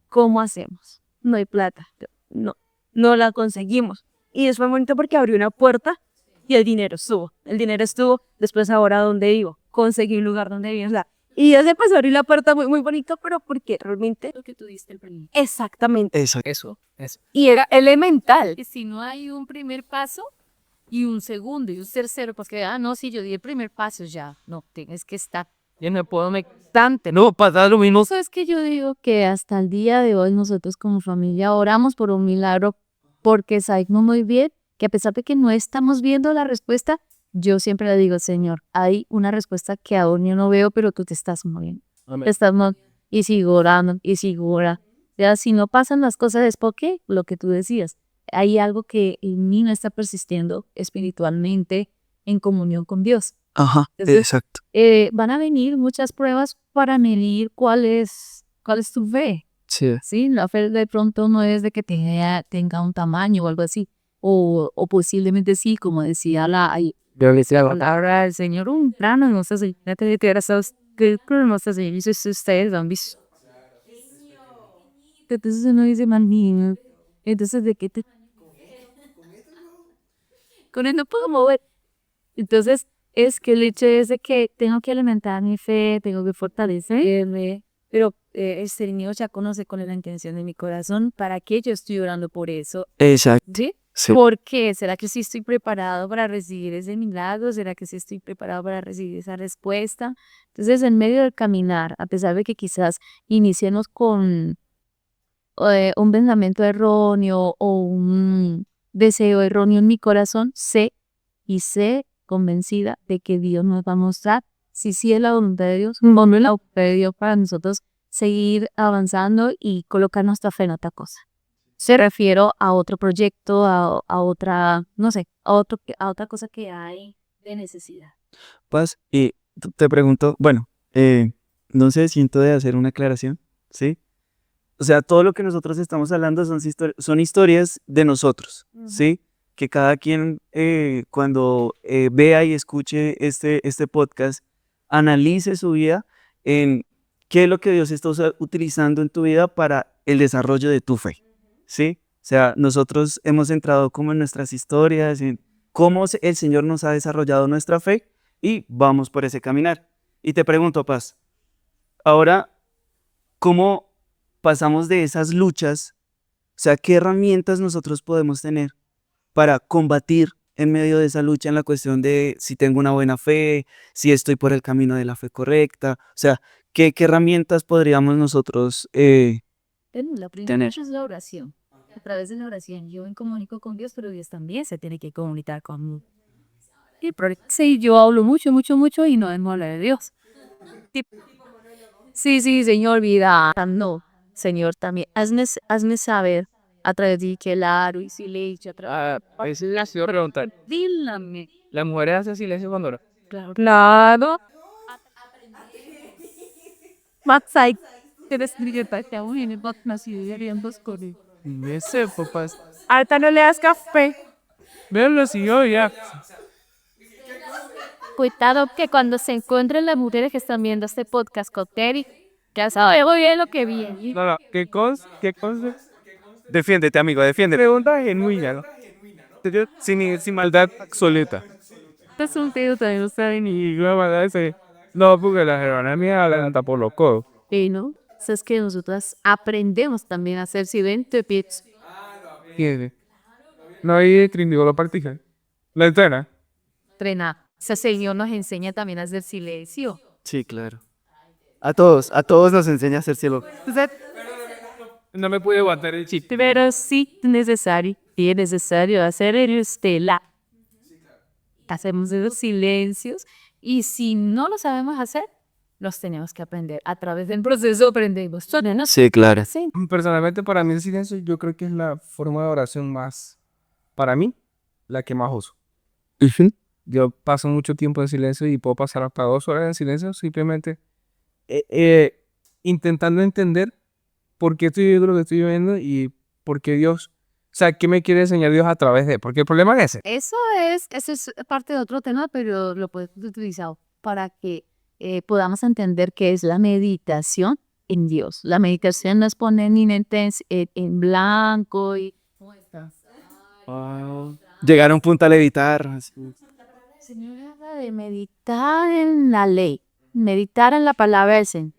¿Cómo hacemos? No hay plata. No la conseguimos. Y después fue bonito porque abrió una puerta y el dinero estuvo. El dinero estuvo, después ahora donde vivo. Conseguí un lugar donde vivir. O sea, Y Dios empezó a abrir la puerta muy, muy bonito, pero porque realmente, Lo que tú diste el primer. exactamente, Eso. Eso. y era elemental. Que si no hay un primer paso y un segundo y un tercero, pues que, no, sí, yo di el primer paso ya. No, tienes que estar. Yo no puedo me tante, no pasa lo mismo. Eso es que yo digo que hasta el día de hoy nosotros como familia oramos por un milagro porque sabemos muy bien que a pesar de que no estamos viendo la respuesta, yo siempre le digo, Señor, hay una respuesta que aún yo no veo, pero tú te estás moviendo. Te estás moviendo y sigo orando y sigo orando. Ya si no pasan las cosas es porque lo que tú decías, hay algo que en mí no está persistiendo espiritualmente en comunión con Dios. Ajá, Entonces, exacto. Van a venir muchas pruebas para medir cuál es tu fe. Sí. Sí, la fe de pronto no es de que tenga un tamaño o algo así. O posiblemente sí, como decía Yo le decía, palabra del Señor, un plano, no sé si ya te que no sé si ustedes han visto. Entonces uno dice, man, entonces ¿de qué te? Con él no puedo mover. Entonces, es que el hecho es de que tengo que alimentar mi fe, tengo que fortalecerme, pero el Señor ya conoce cuál es la intención de mi corazón, para qué yo estoy orando por eso, Exacto. ¿sí? Sí. ¿Por qué? ¿Será que sí estoy preparado para recibir ese milagro? ¿Será que sí estoy preparado para recibir esa respuesta? Entonces, en medio del caminar, a pesar de que quizás iniciemos con un pensamiento erróneo o un deseo erróneo en mi corazón, sé convencida de que Dios nos va a mostrar si sí es la voluntad de Dios, no es la voluntad de Dios para nosotros seguir avanzando y colocar nuestra fe en otra cosa. Se refiero a otro proyecto, a otra, no sé, a otra cosa que hay de necesidad. Paz, y te pregunto, bueno, no sé, siento de hacer una aclaración, ¿sí? O sea, todo lo que nosotros estamos hablando son historias de nosotros, ¿sí? Que cada quien cuando vea y escuche este podcast, analice su vida en qué es lo que Dios está utilizando en tu vida para el desarrollo de tu fe, ¿sí? O sea, nosotros hemos entrado como en nuestras historias, en cómo el Señor nos ha desarrollado nuestra fe y vamos por ese caminar. Y te pregunto, Paz, ahora, ¿cómo pasamos de esas luchas? O sea, ¿qué herramientas nosotros podemos tener para combatir en medio de esa lucha en la cuestión de si tengo una buena fe, si estoy por el camino de la fe correcta? O sea, ¿qué herramientas podríamos nosotros La primera tener? es la oración. A través de la oración yo me comunico con Dios, pero Dios también se tiene que comunicar conmigo. Y sí, yo hablo mucho, mucho, mucho y no hemos hablado de Dios. Sí, sí, Señor, vida. No, Señor, también hazme saber a través de que aro y silencio, a través a veces le ha sido preguntar, dílame. ¿las mujeres hacen silencio cuando oran? Claro. Claro. Matsai. Tienes que estar aún en el nacido y habiendo con Ese, papás. Ahorita no le das café. Véanlo así, yo ya. Cuidado que cuando se encuentren las mujeres que están viendo este podcast con Terry, ya saben muy bien lo que viene. No, no, qué cosa. Defiéndete, amigo, defiéndete. Pregunta genuina, ¿no? Sin maldad absoluta. Este es un tío también no sabe ni la maldad ese. No, porque las hermanas mías hablan hasta por los codos. Y no, es que nosotras aprendemos también a hacer silente pitch. ¿Quién? No hay trindigo la partija. La entera. Entrenar. Ese Señor nos enseña también a hacer silencio. Sí, claro. A todos nos enseña a hacer cielo. No me pude aguantar el chiste. Pero sí es necesario hacer el estela. Hacemos esos silencios y si no lo sabemos hacer, los tenemos que aprender. A través del proceso aprendemos. Sí, claro. Sí. Personalmente, para mí el silencio yo creo que es la forma de oración más, para mí, la que más uso. Yo paso mucho tiempo en silencio y puedo pasar hasta 2 horas en silencio simplemente intentando entender por qué estoy viviendo lo que estoy viviendo y por qué Dios, o sea, qué me quiere enseñar Dios a través de, porque el problema es ese. Eso es parte de otro tema, pero lo puedes utilizar para que podamos entender qué es la meditación en Dios. La meditación no es poner mi mente en blanco y... Llegar a un punto a levitar. Así. Señor habla de meditar en la ley, meditar en la palabra del Señor.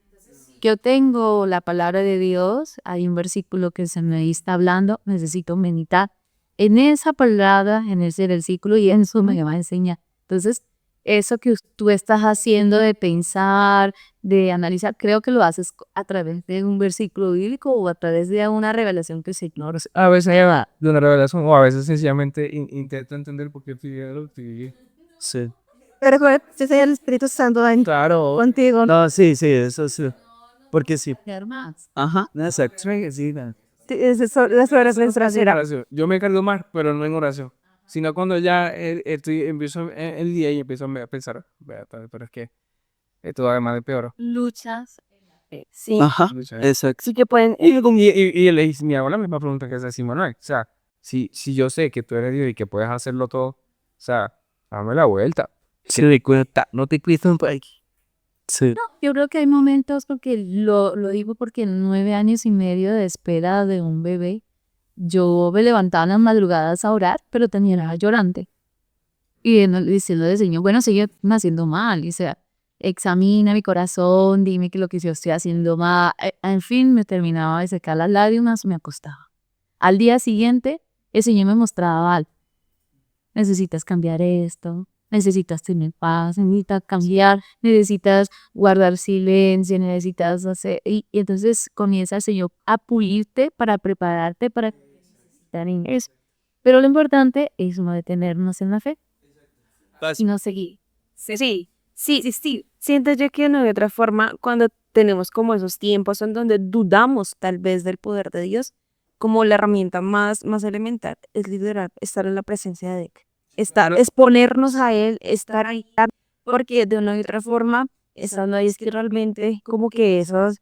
Yo tengo la palabra de Dios, hay un versículo que se me está hablando, necesito meditar en esa palabra, en ese versículo, y eso me va a enseñar. Entonces, eso que tú estás haciendo de pensar, de analizar, creo que lo haces a través de un versículo bíblico o a través de una revelación que el Señor. A veces de una revelación o a veces sencillamente intento entender por qué estoy viendo lo que estoy viviendo. Sí. Pero si es el Espíritu Santo ahí Claro. contigo. No, sí, sí, eso sí. Porque sí. Más. Ajá, exacto. Sí, Las horas de nuestra En oración. Yo me cargo más, pero no en oración. Sino cuando ya empiezo el día y empiezo a pensar, "Vea, pero es que esto además de peor. Luchas. Sí, Ajá, Lucha, exacto. sí que pueden. Y me hago la misma pregunta que hace así Manuel. O sea, si yo sé que tú eres Dios y que puedes hacerlo todo, o sea, dame la vuelta. Sí, de cuenta. No te cuides un poco. Sí. Yo creo que hay momentos, porque lo digo porque en 9 años y medio de espera de un bebé, yo me levantaba en las madrugadas a orar, pero terminaba llorante. Y diciéndole al Señor, bueno, sigue me haciendo mal. Y, o sea, examina mi corazón, dime que lo que yo estoy haciendo mal. En fin, me terminaba de secar las lágrimas, me acostaba. Al día siguiente, el Señor me mostraba algo. Necesitas cambiar esto, necesitas tener paz, necesitas cambiar, necesitas guardar silencio, necesitas hacer... Y entonces comienza el Señor a pulirte para prepararte para estar en eso. Pero lo importante es no detenernos en la fe y no seguir. Sí. Siento yo que de una u otra forma, cuando tenemos como esos tiempos en donde dudamos tal vez del poder de Dios, como la herramienta más elemental es literal estar en la presencia de Él. Exponernos a Él, estar ahí, porque de una u otra forma, estando ahí es que realmente como que esos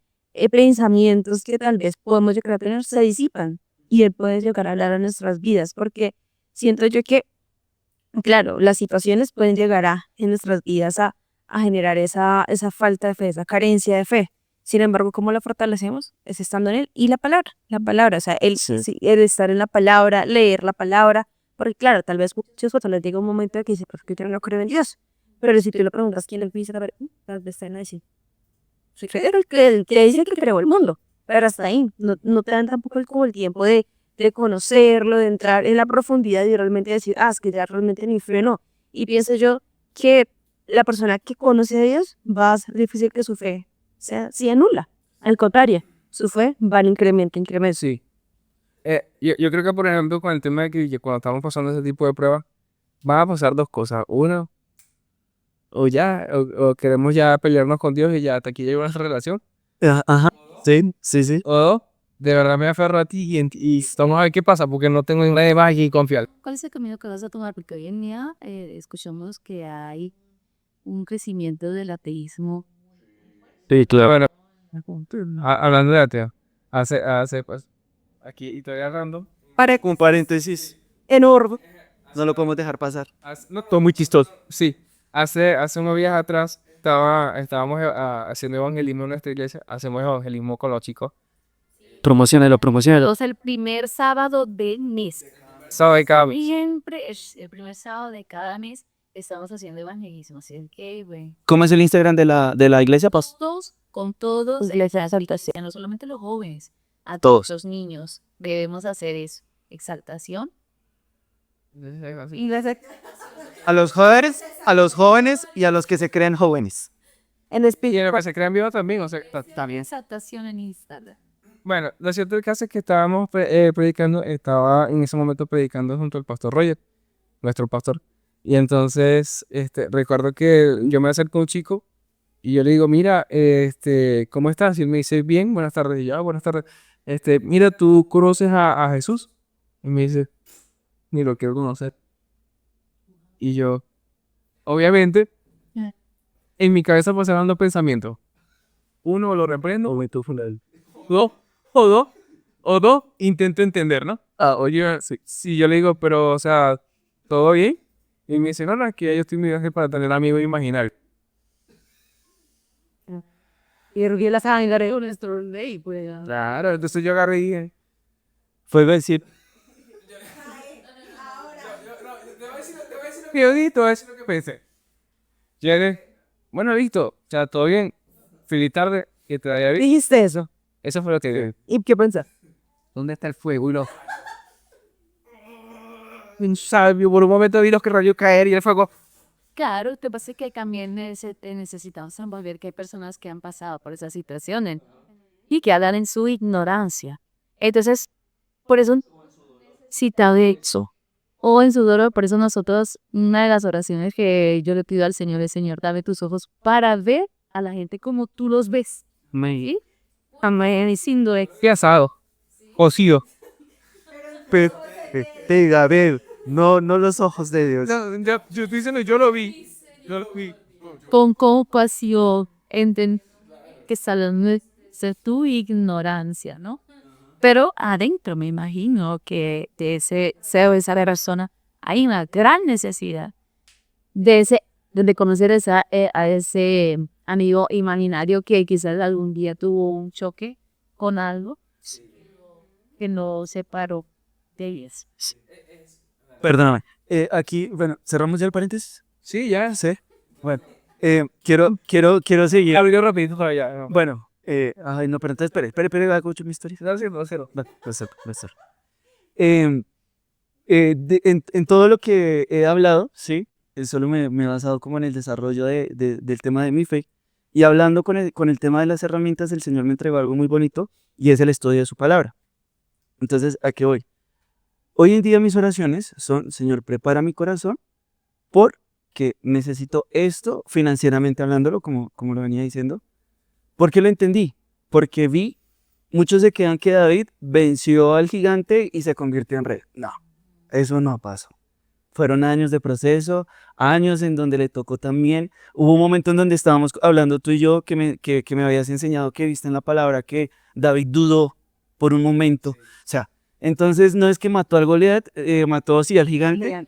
pensamientos que tal vez podemos llegar a tener se disipan y Él puede llegar a hablar a nuestras vidas, porque siento yo que claro, las situaciones pueden llegar en nuestras vidas a generar esa falta de fe, esa carencia de fe. Sin embargo, ¿cómo la fortalecemos? Es estando en Él y la palabra, o sea, Sí. el estar en la palabra, leer la palabra, porque claro, tal vez muchas personas les llega un momento en que dicen, pero que yo no creo en Dios. Pero si tú le preguntas quién empieza a ver, tal vez te van a decir, soy Pedro el que dice que creó el mundo, pero hasta ahí, no te dan tampoco como el tiempo de conocerlo, de entrar en la profundidad y realmente decir, es que ya realmente mi fe no. Y pienso yo que la persona que conoce a Dios va a ser difícil que su fe sea nula. Al contrario, su fe va en incremento. Sí. Yo creo que, por ejemplo, con el tema de que cuando estamos pasando ese tipo de pruebas, van a pasar dos cosas. Uno, o queremos ya pelearnos con Dios y ya hasta aquí llegó nuestra relación. Ajá, sí, sí, sí. O dos, de verdad me aferro a ti y vamos a ver qué pasa porque no tengo nadie más aquí confiar. ¿Cuál es el camino que vas a tomar? Porque hoy en día escuchamos que hay un crecimiento del ateísmo. Sí, claro. Bueno, hablando de ateo, pues, aquí y todavía random, Para Un paréntesis, enorme. no lo podemos dejar pasar. no, todo muy chistoso, sí. Hace unos días atrás estábamos haciendo evangelismo en nuestra iglesia, hacemos evangelismo con los chicos. Promocionalo. Entonces, el primer sábado del mes. ¿Sabe cada mes? Siempre es el primer sábado de cada mes estamos haciendo evangelismo. Así que, güey. ¿Cómo es el Instagram de la iglesia, Paz? Todos, con todos, exaltación, no solamente los jóvenes, a Todos. los niños debemos hacer eso. Exaltación. Y las- A los jóvenes y a los que se creen jóvenes. en Y espíritu. en lo que se crea en vivo también, o sea, está bien. Exaltación en Instagram. Bueno, lo cierto del caso es que estábamos predicando, estaba en ese momento predicando junto al pastor Roger, nuestro pastor. Y entonces, recuerdo que yo me acerco a un chico y yo le digo, mira, ¿cómo estás? Y él me dice, bien, buenas tardes. Y yo, buenas tardes. Mira, ¿tú conoces a Jesús? Y me dice, ni lo quiero conocer. Y yo, obviamente, en mi cabeza pasaban dos pensamientos. Uno, lo reprendo. Dos, o dos, intento entender, ¿no? Oye, si yo le digo, pero, o sea, ¿todo bien? Y me dice, no, es que ya yo estoy en mi viaje para tener amigos imaginarios. Y la sangre. Claro, entonces yo agarré y dije, Fue decir, yo di todo eso lo que pensé. Llegué, bueno, listo, o sea, todo bien, feliz tarde, que te vaya bien. ¿Dijiste eso? Eso fue lo que dije. ¿Y qué pensaste? ¿Dónde está el fuego? Y lo... Un sabio, por un momento vi los que rayos caer y el fuego... Claro, te pasa que también necesitamos ver que hay personas que han pasado por esa situación y que hablan en su ignorancia. Entonces, por eso cita de eso. O en su dolor, por eso nosotros, una de las oraciones que yo le pido al Señor es, Señor, dame tus ojos para ver a la gente como tú los ves. ¿Sí? Amén. Y sin duda. ¿Qué asado? Cocido. Pero, a ver, no los ojos de Dios. No, yo estoy diciendo, yo lo vi. Yo lo vi. Con compasión, enten que salgan de tu ignorancia, ¿no? Pero adentro me imagino que de ese ser o esa persona hay una gran necesidad de conocer a ese amigo imaginario que quizás algún día tuvo un choque con algo que no separó de ellos. Perdóname. Aquí, bueno, cerramos ya el paréntesis. Sí, ya. Sí. Bueno, quiero seguir. Abrió rapidito para allá. No. Bueno, ay, no, pero entonces, espere, hago mi historia. No, cero, no, cero. Va a ser. En todo lo que he hablado, sí, solo me he basado como en el desarrollo del tema de mi fe. Y hablando con el tema de las herramientas, el Señor me entregó algo muy bonito y es el estudio de su palabra. Entonces, ¿a qué voy? Hoy en día mis oraciones son, Señor, prepara mi corazón porque necesito esto financieramente hablándolo, como lo venía diciendo. ¿Por qué lo entendí? Porque vi, muchos se quedan que David venció al gigante y se convirtió en rey. No, eso no pasó. Fueron años de proceso, años en donde le tocó también. Hubo un momento en donde estábamos hablando tú y yo que me habías enseñado que viste en la palabra que David dudó por un momento. Sí. O sea, entonces no es que mató al Goliat, mató sí al gigante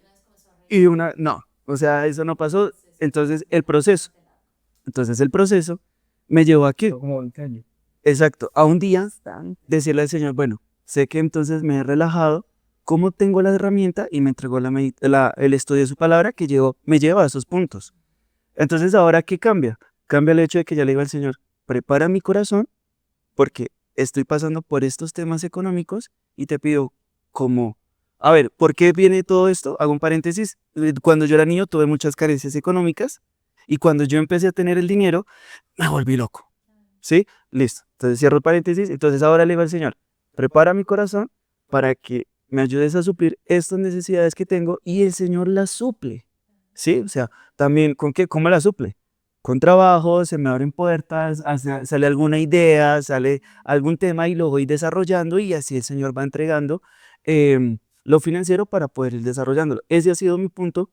y no, o sea, eso no pasó. Entonces el proceso me llevó a qué? Como 20 años. Exacto, a un día decirle al Señor, bueno, sé que entonces me he relajado, ¿cómo tengo la herramienta? Y me entregó el estudio de su palabra que me lleva a esos puntos. Entonces, ¿ahora qué cambia? Cambia el hecho de que ya le digo al Señor, prepara mi corazón porque estoy pasando por estos temas económicos y te pido a ver, ¿por qué viene todo esto? Hago un paréntesis, cuando yo era niño tuve muchas carencias económicas y cuando yo empecé a tener el dinero, me volví loco. ¿Sí? Listo. Entonces cierro el paréntesis. Entonces ahora le digo al Señor, prepara mi corazón para que me ayudes a suplir estas necesidades que tengo y el Señor las suple. ¿Sí? O sea, también, ¿con qué? ¿Cómo las suple? Con trabajo, se me abren puertas, sale alguna idea, sale algún tema y lo voy desarrollando y así el Señor va entregando lo financiero para poder ir desarrollándolo. Ese ha sido mi punto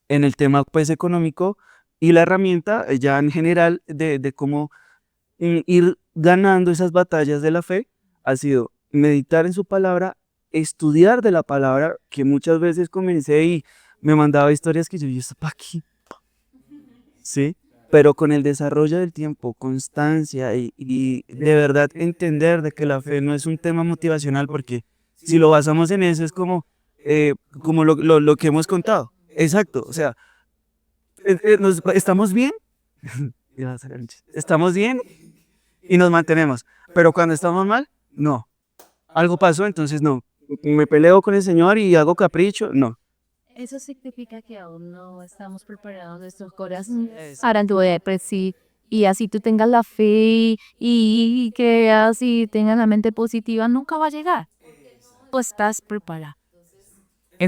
en el tema pues económico y la herramienta ya en general de cómo ir ganando esas batallas de la fe ha sido meditar en su palabra, estudiar de la palabra, que muchas veces comencé y me mandaba historias que yo estaba aquí, ¿sí? Pero con el desarrollo del tiempo, constancia y de verdad entender de que la fe no es un tema motivacional, porque si lo basamos en eso es como lo que hemos contado. Exacto, o sea, estamos bien, estamos bien y nos mantenemos, pero cuando estamos mal, no. Algo pasó, entonces no. Me peleo con el Señor y hago capricho, no. Eso significa que aún no estamos preparados nuestros corazones para poder sí. Y así tú tengas la fe y creas y tengas la mente positiva, nunca va a llegar. Tú estás preparado.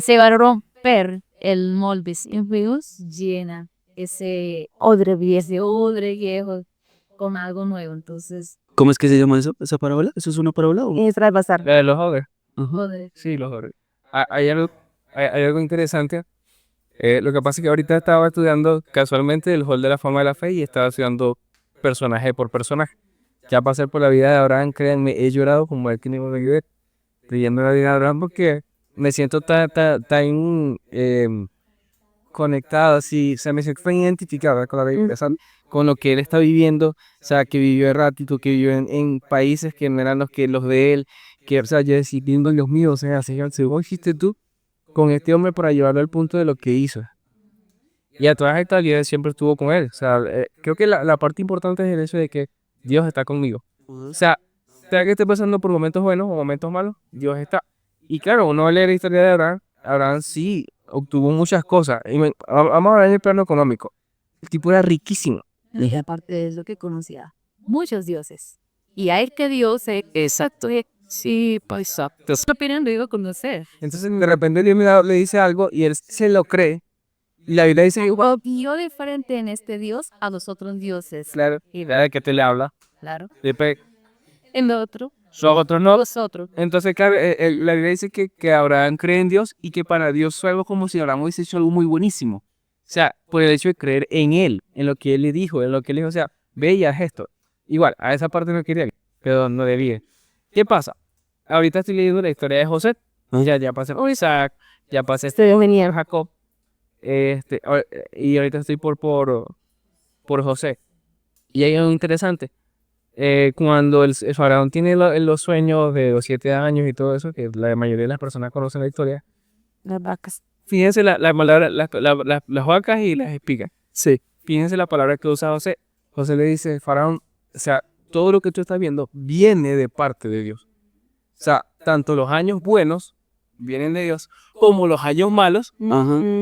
Se va a romper el molde sin Dios, llena ese odre viejo con algo nuevo. Entonces, ¿Cómo es que se llama eso, esa parábola? ¿Eso es una parábola? Es pasar. La de los ogres. odre. Sí, los ogres. Hay algo interesante. Lo que pasa es que ahorita estaba estudiando casualmente el hall de la fama de la fe y estaba estudiando personaje por personaje. Ya pasé por la vida de Abraham, créanme, he llorado como el que no iba a vivir leyendo la vida de Abraham porque me siento tan conectado, así, o sea, me siento tan identificado con la vida, ¿sabes? Con lo que él está viviendo, o sea, que vivió errático, que vivió en países que no eran los de él, que, o sea, yo decía, viendo Dios mío, o sea, Señor, ¿cómo hiciste tú con este hombre para llevarlo al punto de lo que hizo? Y a todas estas Dios siempre estuvo con él. O sea, creo que la parte importante es el hecho de que Dios está conmigo. O sea que esté pasando por momentos buenos o momentos malos, Dios está. Y claro, uno lee la historia de Abraham. Abraham sí obtuvo muchas cosas. Vamos a hablar en el plano económico. El tipo era riquísimo. Y aparte de eso que conocía muchos dioses. Y hay que Dios es exacto. Sí, pues exacto. Apenas lo iba a conocer. Entonces de repente Dios le dice algo y él se lo cree. Y la Biblia dice, wow, Vio diferente en este Dios a los otros dioses. claro, y de que te le habla. Claro. Después, En lo otro, son otros no. los otros. Entonces, claro, la Biblia dice que Abraham cree en Dios y que para Dios fue algo como si Abraham hubiese hecho algo muy buenísimo. O sea, por el hecho de creer en él, en lo que él le dijo, en lo que él dijo, o sea, ve y haz esto. Igual, a esa parte no quería, pero no debía. ¿Qué pasa? Ahorita estoy leyendo la historia de José. Ya pasé por Isaac, ya pasé venía Jacob. Y ahorita estoy por José. Y hay algo interesante. Cuando el faraón tiene los sueños de los 7 años y todo eso, que la mayoría de las personas conocen la historia, Las vacas. fíjense la palabra, las vacas y las espigas. Sí. Fíjense la palabra que usa José. José le dice, faraón, o sea, todo lo que tú estás viendo viene de parte de Dios. O sea, tanto los años buenos vienen de Dios, como los años malos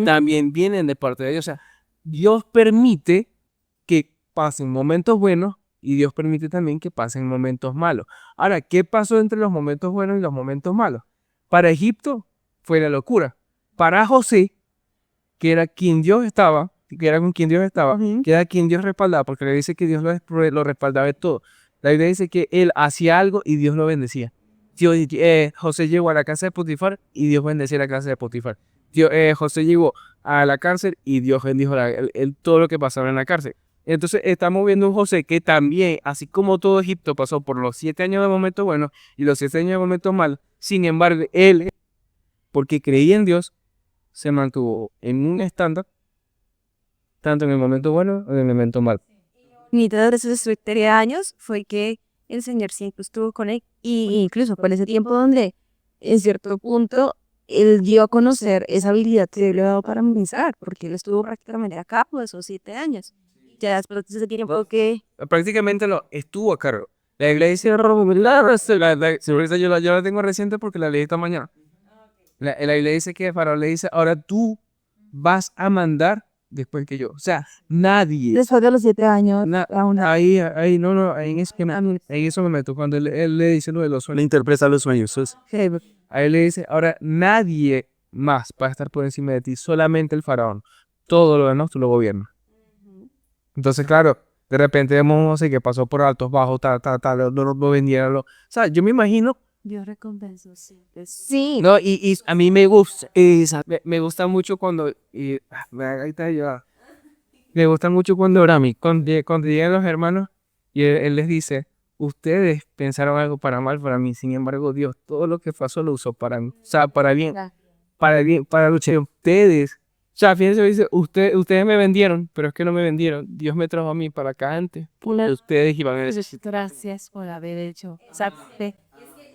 también vienen de parte de Dios. O sea, Dios permite que pasen momentos buenos y Dios permite también que pasen momentos malos. Ahora, ¿qué pasó entre los momentos buenos y los momentos malos? Para Egipto fue la locura. Para José, que era quien Dios estaba, que era con quien Dios estaba, que era quien Dios respaldaba, porque le dice que Dios lo respaldaba de todo. La Biblia dice que él hacía algo y Dios lo bendecía. José llegó a la casa de Potifar y Dios bendecía la casa de Potifar. José llegó a la cárcel y Dios bendijo todo lo que pasaba en la cárcel. Entonces estamos viendo un José que también, así como todo Egipto, pasó por los 7 años de momentos buenos y los 7 años de momentos malos. Sin embargo, él, porque creía en Dios, se mantuvo en un estándar, tanto en el momento bueno como en el momento malo. Y todos esos 30 años fue que el Señor siempre estuvo con él. Y incluso por ese tiempo donde, en cierto punto, él dio a conocer esa habilidad que Dios le había dado para pensar, porque él estuvo prácticamente a cargo de esos 7 años. Ya después de ese tiempo que... Prácticamente lo estuvo a cargo. La Biblia dice, yo la tengo reciente porque la leí esta mañana. La Biblia dice que Faraón le dice, ahora tú vas a mandar después que yo. O sea, nadie. Después de los 7 años, Ahí, no, ahí en eso me meto. Cuando él le dice lo de los Le sueños. interpreta los sueños. A él le dice, ahora nadie más va a estar por encima de ti, solamente el faraón. Todo lo demás tú lo gobiernas. Entonces, claro, de repente vemos un José que pasó por altos, bajos, lo vendieron. O sea, yo me imagino. Dios recompensó siempre. sí, No, y a mí me gusta, me gusta mucho cuando, ahí está yo. Me gusta mucho cuando cuando llegan los hermanos y él les dice, ustedes pensaron algo para mal para mí, sin embargo Dios todo lo que pasó lo usó para mí, o sea, para bien, para luchar. Ustedes, o sea, fíjense, dice, ustedes me vendieron, pero es que no me vendieron, Dios me trajo a mí para acá antes, ustedes iban a necesitar. Gracias por haber hecho.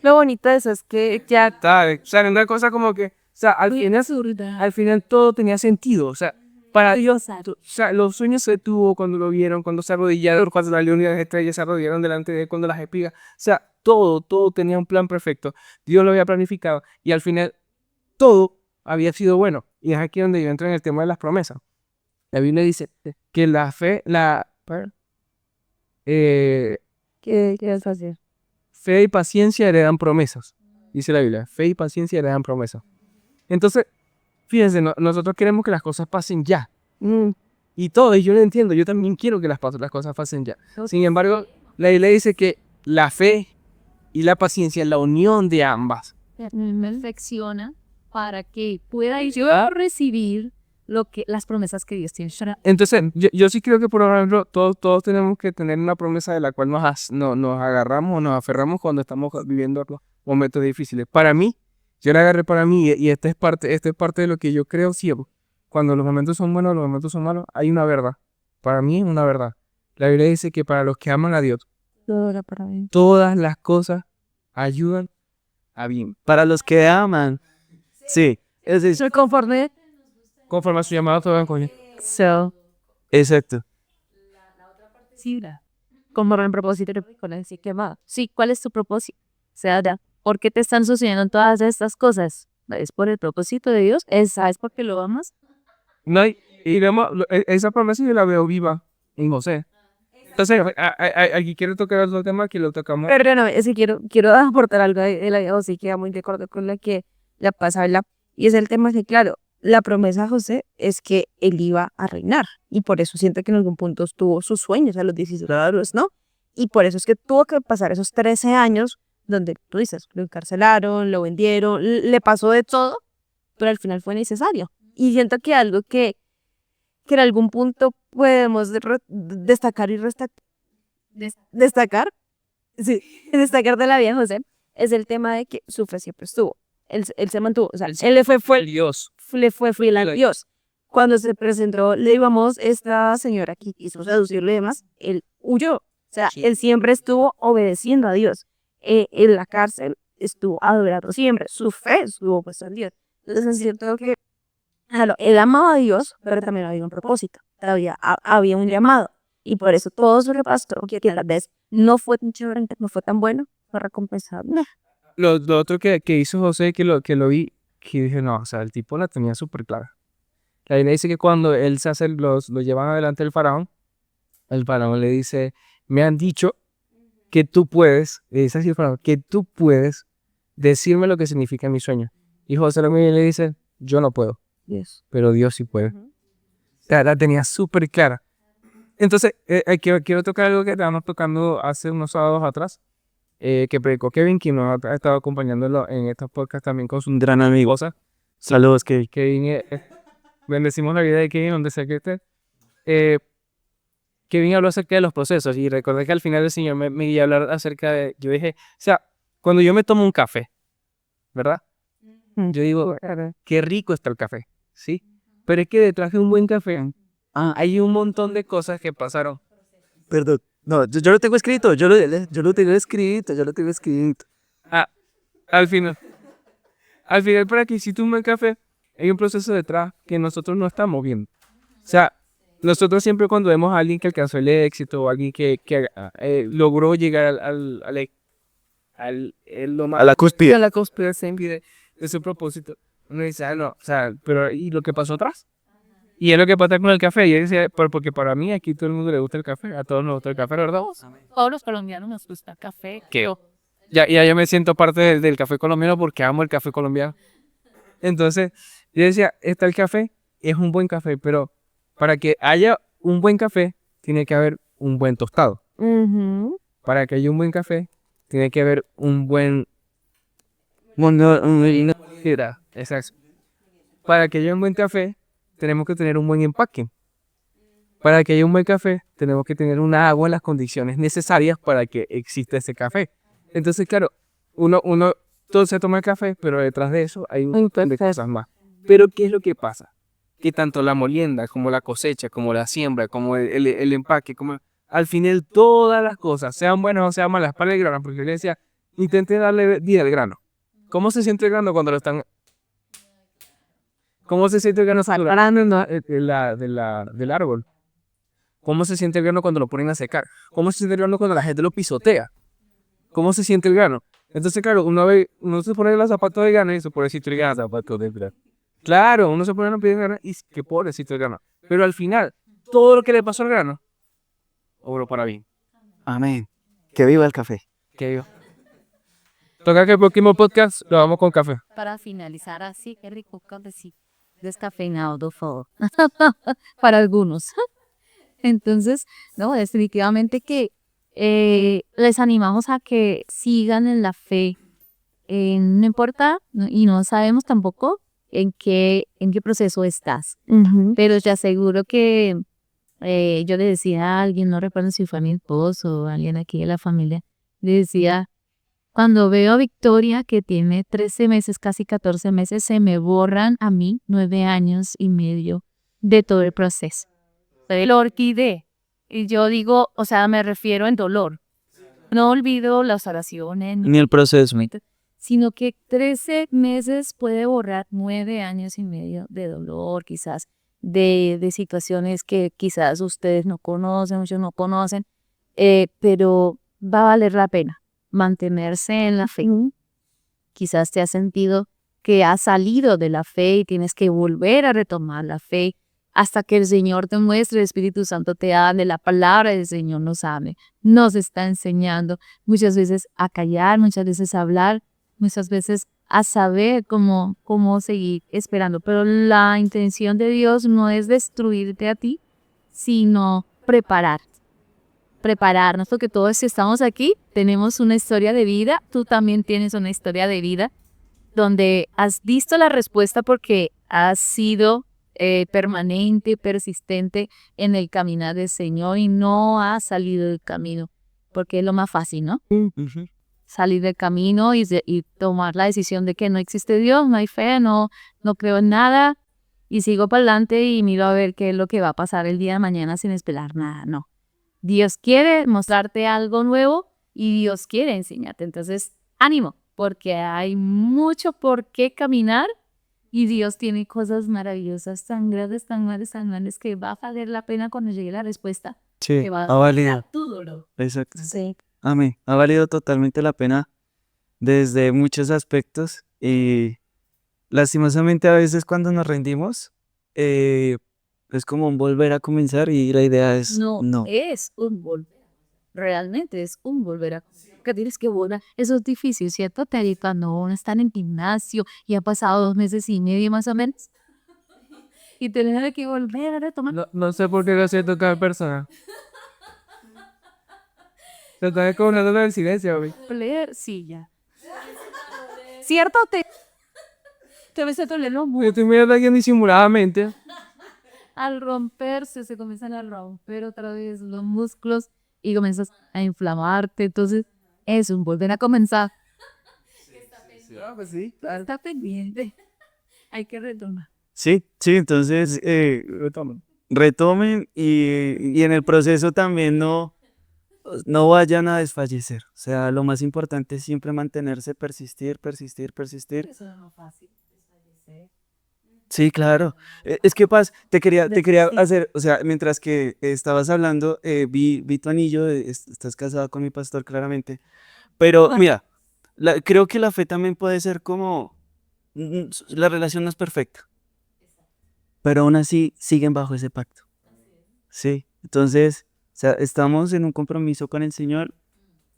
lo bonito de eso es que ya O sea, una cosa como que, o sea, al final todo tenía sentido, o sea, para Dios, o sea, los sueños se tuvo cuando lo vieron, cuando se arrodillaron, cuando la luna y las estrellas se arrodillaron delante de él, cuando las espigas, o sea, todo tenía un plan perfecto, Dios lo había planificado y al final todo había sido bueno. Y es aquí donde yo entro en el tema de las promesas. La Biblia dice que la fe, ¿qué vas a hacer? fe y paciencia heredan promesas. Dice la Biblia, fe y paciencia heredan promesas. Entonces, fíjense, nosotros queremos que las cosas pasen ya. Y todo, y yo lo entiendo, yo también quiero que las cosas pasen ya. Sin embargo, la Biblia dice que la fe y la paciencia, la unión de ambas. Perfecciona para que pueda yo recibir las promesas que Dios tiene. Entonces, yo sí creo que, por ejemplo, todos tenemos que tener una promesa de la cual nos agarramos o nos aferramos cuando estamos viviendo los momentos difíciles. Para mí, yo la agarré para mí y esta es parte de lo que yo creo siempre. Cuando los momentos son buenos, los momentos son malos, hay una verdad. Para mí es una verdad. La Biblia dice que para los que aman a Dios, Todo era para mí. todas las cosas ayudan a bien. Para los que aman. Sí. Es decir, Soy conforme. Conforme a su llamado, todo van con él. So, Exacto. sí, como el propósito con decir que va. Sí, ¿cuál es tu propósito? O sea, ¿por qué te están sucediendo todas estas cosas? ¿Es por el propósito de Dios? ¿Es porque lo amas? No, y vemos, esa promesa yo la veo viva en José. Entonces, aquí quiero tocar otro tema que lo tocamos. Perdóname, es que quiero aportar algo de la vida de José que va muy de acuerdo con la que la pasa a hablar. Y es el tema que, claro, la promesa de José es que él iba a reinar. Y por eso siento que en algún punto tuvo sus sueños a los 16 años, ¿no? Y por eso es que tuvo que pasar esos 13 años donde, tú dices, lo encarcelaron, lo vendieron, le pasó de todo, pero al final fue necesario. Y siento que algo que en algún punto podemos destacar y destacar, sí, destacar de la vida de José, es el tema de que su fe siempre estuvo. Él se mantuvo, o sea, él Dios. le fue fiel a Dios. Cuando se presentó, le íbamos, esta señora que quiso seducirle y demás, él huyó. O sea, él siempre estuvo obedeciendo a Dios. En la cárcel estuvo adorando siempre. Su fe estuvo puesta en Dios. Entonces es cierto que claro, él amaba a Dios, pero también había un propósito. Había un llamado. Y por eso todo su pasó, que tal vez no fue tan chévere, no fue tan bueno, fue recompensado. Lo otro que hizo José, que lo vi, que dije, no, o sea, el tipo la tenía súper clara. La Biblia dice que cuando él se hace, lo llevan adelante el faraón le dice, me han dicho que tú puedes, le dice así el faraón, que tú puedes decirme lo que significa mi sueño. Y José lo mira y le dice, yo no puedo, Dios. pero Dios sí puede. O sea, la tenía súper clara. Entonces, quiero tocar algo que estábamos tocando hace unos sábados atrás, que predicó Kevin, quien nos ha estado acompañándolo en estos podcasts también con su Un gran amigo. esposa. Saludos, Kevin. Kevin, bendecimos la vida de Kevin donde sea que esté. Eh, Kevin habló acerca de los procesos y recordé que al final el Señor me iba a hablar acerca de, yo dije, o sea, cuando yo me tomo un café, ¿verdad? Yo digo, qué rico está el café, ¿sí? Pero es que detrás de un buen café hay un montón de cosas que pasaron. Perdón. No, yo lo tengo escrito. Yo lo tengo escrito. Ah, al final, para que hiciste un buen café, hay un proceso detrás que nosotros no estamos viendo. O sea, nosotros siempre cuando vemos a alguien que alcanzó el éxito o alguien que logró llegar A la cúspide. a la cúspide de su propósito, uno dice, no, o sea, pero ¿y lo que pasó atrás? Y es lo que pasa con el café. Y yo decía, porque para mí aquí todo el mundo le gusta el café, a todos nos gusta el café, ¿verdad? Todos los colombianos nos gusta café. Ya yo me siento parte del café colombiano porque amo el café colombiano. Entonces, yo decía, está el café, es un buen café, pero para que haya un buen café, tiene que haber un buen tostado. Para que haya un buen café, tiene que haber un buen... Exacto. Para que haya un buen café, tenemos que tener un buen empaque. Para que haya un buen café, tenemos que tener una agua en las condiciones necesarias para que exista ese café. Entonces, claro, uno todo se toma el café, pero detrás de eso hay un montón de cosas más. Pero, ¿qué es lo que pasa? Que tanto la molienda, como la cosecha, como la siembra, como el empaque, como al final todas las cosas, sean buenas o sean malas para el grano, porque yo le decía, intente darle vida al grano. ¿Cómo se siente el grano cuando lo están... ¿Cómo se siente el grano separando del árbol? ¿Cómo se siente el grano cuando lo ponen a secar? ¿Cómo se siente el grano cuando la gente lo pisotea? ¿Cómo se siente el grano? Entonces, claro, uno se pone los zapatos de grano y se pobrecito el grano, zapatos de grano. Claro, uno se pone los pies de grano y qué pobrecito el grano. Pero al final, todo lo que le pasó al grano, obró para bien. Amén. Que viva el café. ¿Qué digo? Toca que el próximo podcast lo vamos con café. Para finalizar así, qué rico cafecito. Descafeinado, do favor. Para algunos. Entonces, no, definitivamente que les animamos a que sigan en la fe. No importa, y no sabemos tampoco en qué proceso estás. Pero te aseguro que yo le decía a alguien, no recuerdo si fue a mi esposo o alguien aquí de la familia, le decía, cuando veo a Victoria, que tiene 13 meses, casi 14 meses, se me borran a mí 9 años y medio de todo el proceso. El orquídea. Y yo digo, o sea, me refiero en dolor. No olvido las oraciones, Ni el proceso. sino que 13 meses puede borrar 9 años y medio de dolor, quizás de situaciones que quizás ustedes no conocen, muchos no conocen, pero va a valer la pena mantenerse en la fe. Quizás te has sentido que has salido de la fe y tienes que volver a retomar la fe hasta que el Señor te muestre, el Espíritu Santo te hable, la palabra del Señor nos hable, nos está enseñando muchas veces a callar, muchas veces a hablar, muchas veces a saber cómo seguir esperando. Pero la intención de Dios no es destruirte a ti, sino prepararnos, porque todos si estamos aquí tenemos una historia de vida, tú también tienes una historia de vida, donde has visto la respuesta porque has sido permanente, persistente en el caminar del Señor y no has salido del camino, porque es lo más fácil, ¿no? Ujú. Salir del camino y tomar la decisión de que no existe Dios, no hay fe, no creo en nada y sigo para adelante y miro a ver qué es lo que va a pasar el día de mañana sin esperar nada, no. Dios quiere mostrarte algo nuevo y Dios quiere enseñarte, entonces ánimo, porque hay mucho por qué caminar y Dios tiene cosas maravillosas, tan grandes, tan grandes, tan grandes que va a valer la pena cuando llegue la respuesta, Sí, que va ha valido. a tu dolor. Exacto. Sí. Amén. Ha valido totalmente la pena desde muchos aspectos y lastimosamente a veces cuando nos rendimos es como un volver a comenzar y la idea es No, no. es un volver. Realmente es un volver a que tienes que volver. Eso es difícil, ¿cierto, Terry? Cuando uno está en el gimnasio y ha pasado 2 meses y medio más o menos. Y tener que volver a retomar. No sé por qué lo siento cada persona. Se está descobrando del silencio, güey. Volver, sí, ya. ¿Cierto? Te ves a doler los Yo estoy mirando a alguien disimuladamente. al romperse, se comienzan a romper otra vez los músculos y comienzas a inflamarte. Entonces, es un volver a comenzar. Pues sí. Está pendiente. Hay que retomar. Sí, sí, entonces retomen y en el proceso también no vayan a desfallecer. O sea, lo más importante es siempre mantenerse, persistir, persistir, persistir. Eso no es fácil. Sí, claro. Es que Paz, te quería Sí. hacer, o sea, mientras que estabas hablando, vi tu anillo, estás casado con mi pastor claramente, pero mira, creo que la fe también puede ser como, la relación no es perfecta, pero aún así siguen bajo ese pacto. Sí, entonces, o sea, estamos en un compromiso con el Señor,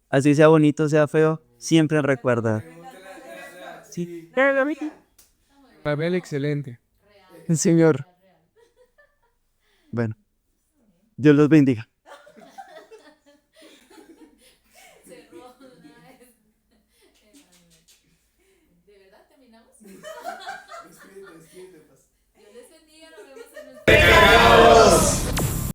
así sea bonito, sea feo, siempre recuerda. Sí, Papel excelente. el Señor. Bueno, Dios los bendiga.